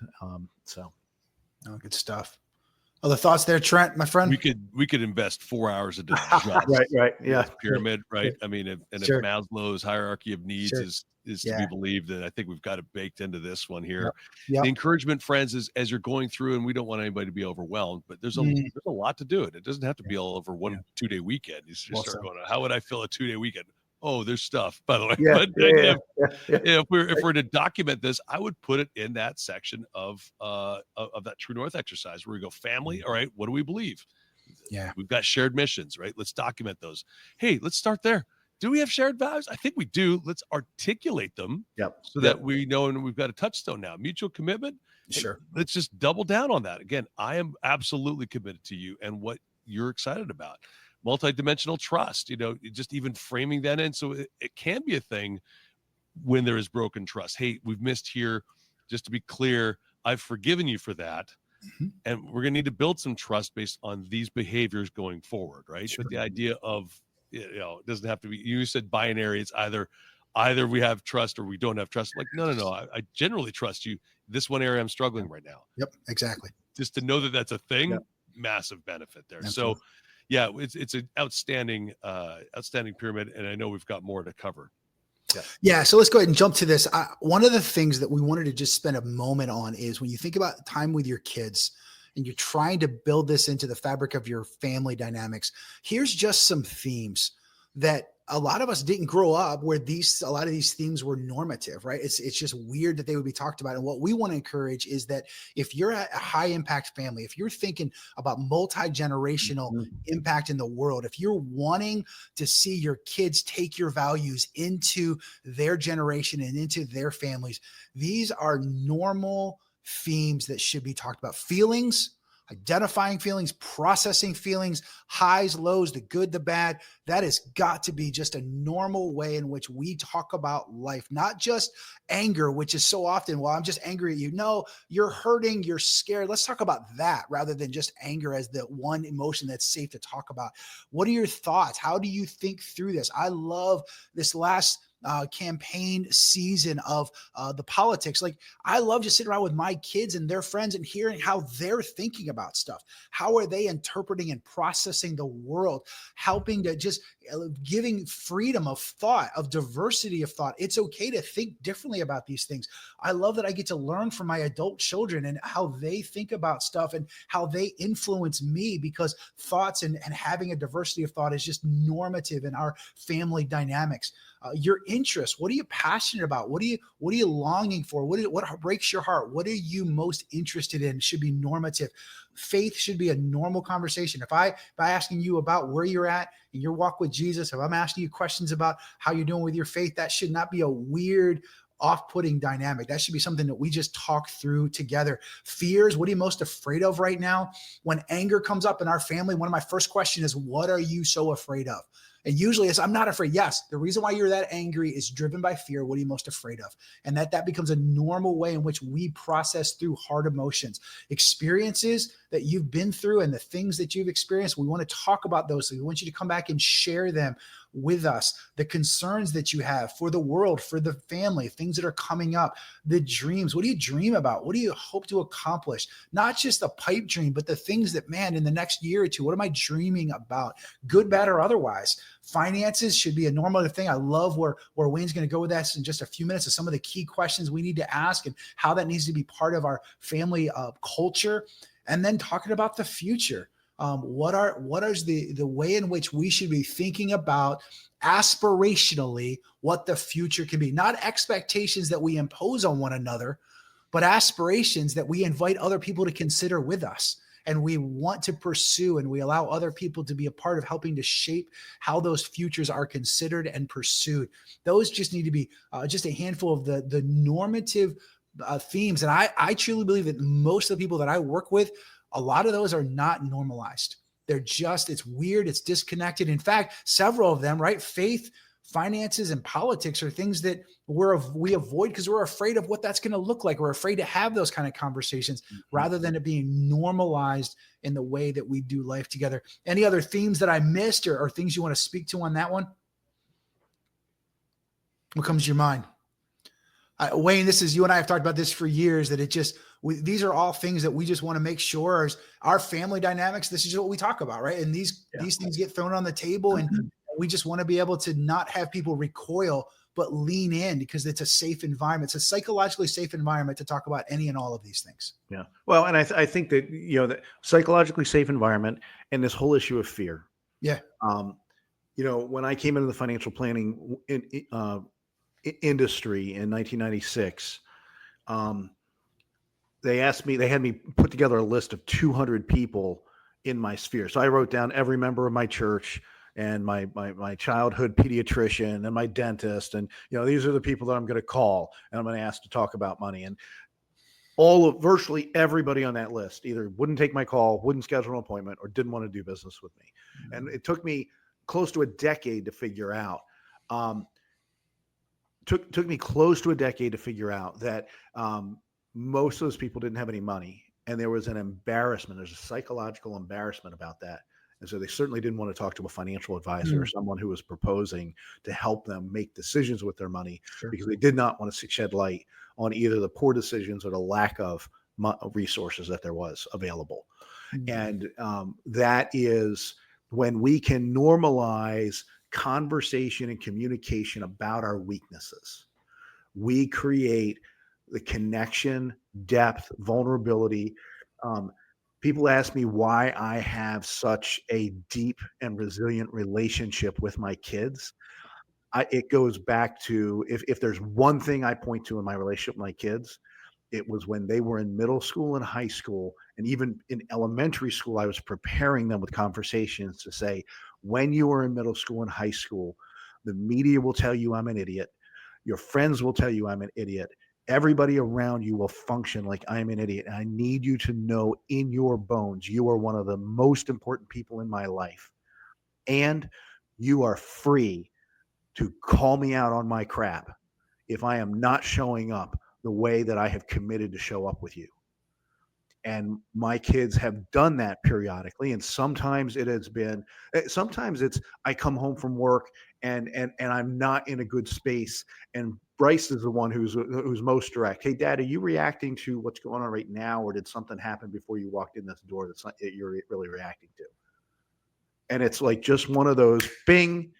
Good stuff. Other thoughts there, Trent, my friend? We could invest 4 hours a day. Right. Yeah. Pyramid, right? I mean, if Maslow's hierarchy of needs is to be believed, then I think we've got it baked into this one here. Yep. The encouragement, friends, is as you're going through, and we don't want anybody to be overwhelmed, but there's a lot to do it. It doesn't have to be all over one 2-day weekend. You just start going, how would I fill a 2-day weekend? Oh, there's stuff, by the way. If we're to document this, I would put it in that section of that True North exercise where we go, family. All right, what do we believe? Yeah, we've got shared missions, right? Let's document those. Hey, let's start there. Do we have shared values? I think we do. Let's articulate them so that we know, and we've got a touchstone now. Mutual commitment. Sure. Let's just double down on that. Again, I am absolutely committed to you and what you're excited about. Multidimensional trust, just even framing that in. So it can be a thing when there is broken trust. Hey, we've missed here. Just to be clear, I've forgiven you for that. And we're going to need to build some trust based on these behaviors going forward, right? Sure. But the idea of, it doesn't have to be, you said binary. It's either we have trust or we don't have trust. Like, no. I generally trust you. This one area I'm struggling right now. Yep, exactly. Just to know that that's a thing, massive benefit there. Absolutely. So yeah, it's an outstanding pyramid, and I know we've got more to cover. Yeah. So let's go ahead and jump to this. One of the things that we wanted to just spend a moment on is when you think about time with your kids and you're trying to build this into the fabric of your family dynamics, here's just some themes that a lot of us didn't grow up where a lot of these themes were normative, right? It's just weird that they would be talked about. And what we want to encourage is that if you're a high impact family, if you're thinking about multi-generational impact in the world, if you're wanting to see your kids take your values into their generation and into their families, these are normal themes that should be talked about. Feelings, identifying feelings, processing feelings, highs, lows, the good, the bad. That has got to be just a normal way in which we talk about life, not just anger, which is so often, well, I'm just angry at you. No, you're hurting, you're scared. Let's talk about that rather than just anger as the one emotion that's safe to talk about. What are your thoughts? How do you think through this? I love this last campaign season of the politics. Like, I love just sitting around with my kids and their friends and hearing how they're thinking about stuff. How are they interpreting and processing the world, helping to just giving freedom of thought, of diversity of thought. It's okay to think differently about these things. I love that I get to learn from my adult children and how they think about stuff and how they influence me, because thoughts and having a diversity of thought is just normative in our family dynamics. Your interests, what are you passionate about? What are you longing for? What breaks your heart? What are you most interested in? Should be normative. Faith should be a normal conversation. If I asking you about where you're at in your walk with Jesus, if I'm asking you questions about how you're doing with your faith, that should not be a weird, off-putting dynamic. That should be something that we just talk through together. Fears, what are you most afraid of right now? When anger comes up in our family, one of my first questions is, what are you so afraid of? And usually it's, I'm not afraid. Yes, the reason why you're that angry is driven by fear. What are you most afraid of? And that becomes a normal way in which we process through hard emotions. Experiences that you've been through and the things that you've experienced, we want to talk about those. So we want you to come back and share them with us. The concerns that you have for the world, for the family, things that are coming up, the dreams. What do you dream about? What do you hope to accomplish? Not just a pipe dream, but the things that, man, in the next year or two, what am I dreaming about? Good, bad, or otherwise. Finances should be a normative thing. I love where Wayne's going to go with that in just a few minutes of some of the key questions we need to ask and how that needs to be part of our family culture. And then talking about the future. What is the way in which we should be thinking about aspirationally what the future can be? Not expectations that we impose on one another, but aspirations that we invite other people to consider with us. And we want to pursue, and we allow other people to be a part of helping to shape how those futures are considered and pursued. Those just need to be just a handful of the normative themes. And I truly believe that most of the people that I work with, a lot of those are not normalized. They're just, it's weird. It's disconnected. In fact, several of them, right? Faith, finances, and politics are things that we avoid because we're afraid of what that's going to look like. We're afraid to have those kind of conversations rather than it being normalized in the way that we do life together. Any other themes that I missed or things you want to speak to on that one? What comes to your mind? Wayne, this is, you and I have talked about this for years, that these are all things that we just want to make sure as our family dynamics, this is what we talk about, right? And these things get thrown on the table, and we just want to be able to not have people recoil, but lean in because it's a safe environment. It's a psychologically safe environment to talk about any and all of these things. Yeah. Well, and I think that, the psychologically safe environment and this whole issue of fear. Yeah. When I came into the financial planning industry in 1996, they had me put together a list of 200 people in my sphere. So I wrote down every member of my church and my childhood pediatrician and my dentist. And, these are the people that I'm going to call and I'm going to ask to talk about money. And virtually everybody on that list either wouldn't take my call, wouldn't schedule an appointment, or didn't want to do business with me. Mm-hmm. And it took me close to a decade to figure out, took me close to a decade to figure out that most of those people didn't have any money. And there was an embarrassment. There's a psychological embarrassment about that. And so they certainly didn't want to talk to a financial advisor or someone who was proposing to help them make decisions with their money, because they did not want to shed light on either the poor decisions or the lack of resources that there was available. And that is when we can normalize conversation and communication about our weaknesses. We create the connection, depth, vulnerability. People ask me why I have such a deep and resilient relationship with my kids. It goes back to, if there's one thing I point to in my relationship with my kids, it was when they were in middle school and high school, and even in elementary school, I was preparing them with conversations to say, when you are in middle school and high school, the media will tell you I'm an idiot. Your friends will tell you I'm an idiot. Everybody around you will function like I'm an idiot. And I need you to know in your bones, you are one of the most important people in my life. And you are free to call me out on my crap if I am not showing up the way that I have committed to show up with you. And my kids have done that periodically. And sometimes it's I come home from work and I'm not in a good space. And Bryce is the one who's most direct. Hey, Dad, are you reacting to what's going on right now? Or did something happen before you walked in this door that you're really reacting to? And it's like just one of those bing,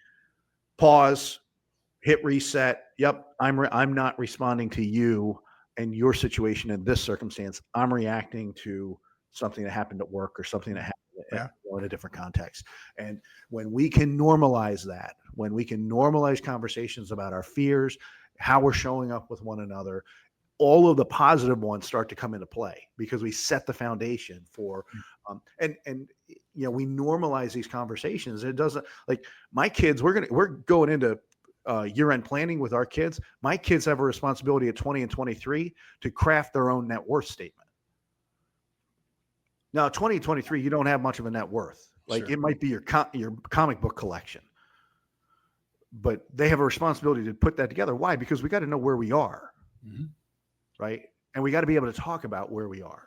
pause, hit reset. Yep, I'm not responding to you and your situation in this circumstance. I'm reacting to something that happened at work or something that happened in a different context. And when we can normalize that, when we can normalize conversations about our fears, how we're showing up with one another, all of the positive ones start to come into play because we set the foundation for, and we normalize these conversations. It doesn't, like my kids, we're going into year-end planning with our kids. My kids have a responsibility at 20 and 23 to craft their own net worth statement. Now, 20 and 23, you don't have much of a net worth. Like it might be your comic book collection, but they have a responsibility to put that together. Why? Because we got to know where we are, right? And we got to be able to talk about where we are.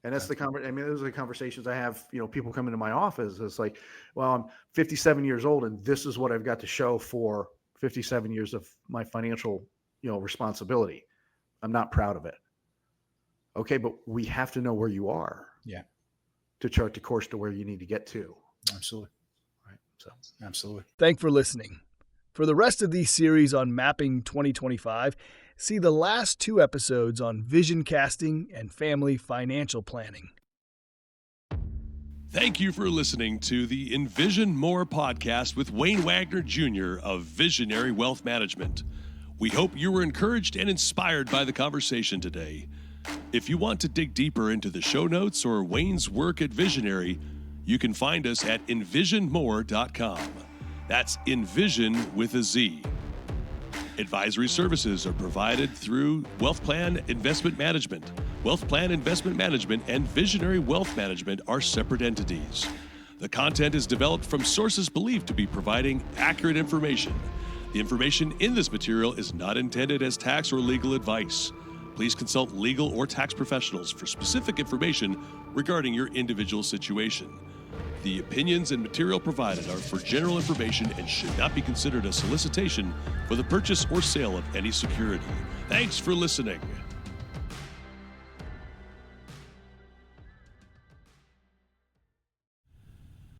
And that's those are the conversations I have, people come into my office. It's like, well, I'm 57 years old and this is what I've got to show for 57 years of my financial, responsibility. I'm not proud of it. Okay. But we have to know where you are to chart the course to where you need to get to. Absolutely. Right. So absolutely. Thanks for listening. For the rest of these series on Mapping 2025, see the last 2 episodes on vision casting and family financial planning. Thank you for listening to the Envision More podcast with Wayne Wagner Jr. of Visionary Wealth Management. We hope you were encouraged and inspired by the conversation today. If you want to dig deeper into the show notes or Wayne's work at Visionary, you can find us at envisionmore.com. That's Envision with a Z. Advisory services are provided through Wealth Plan Investment Management. Wealth Plan Investment Management and Visionary Wealth Management are separate entities. The content is developed from sources believed to be providing accurate information. The information in this material is not intended as tax or legal advice. Please consult legal or tax professionals for specific information regarding your individual situation. The opinions and material provided are for general information and should not be considered a solicitation for the purchase or sale of any security. Thanks for listening.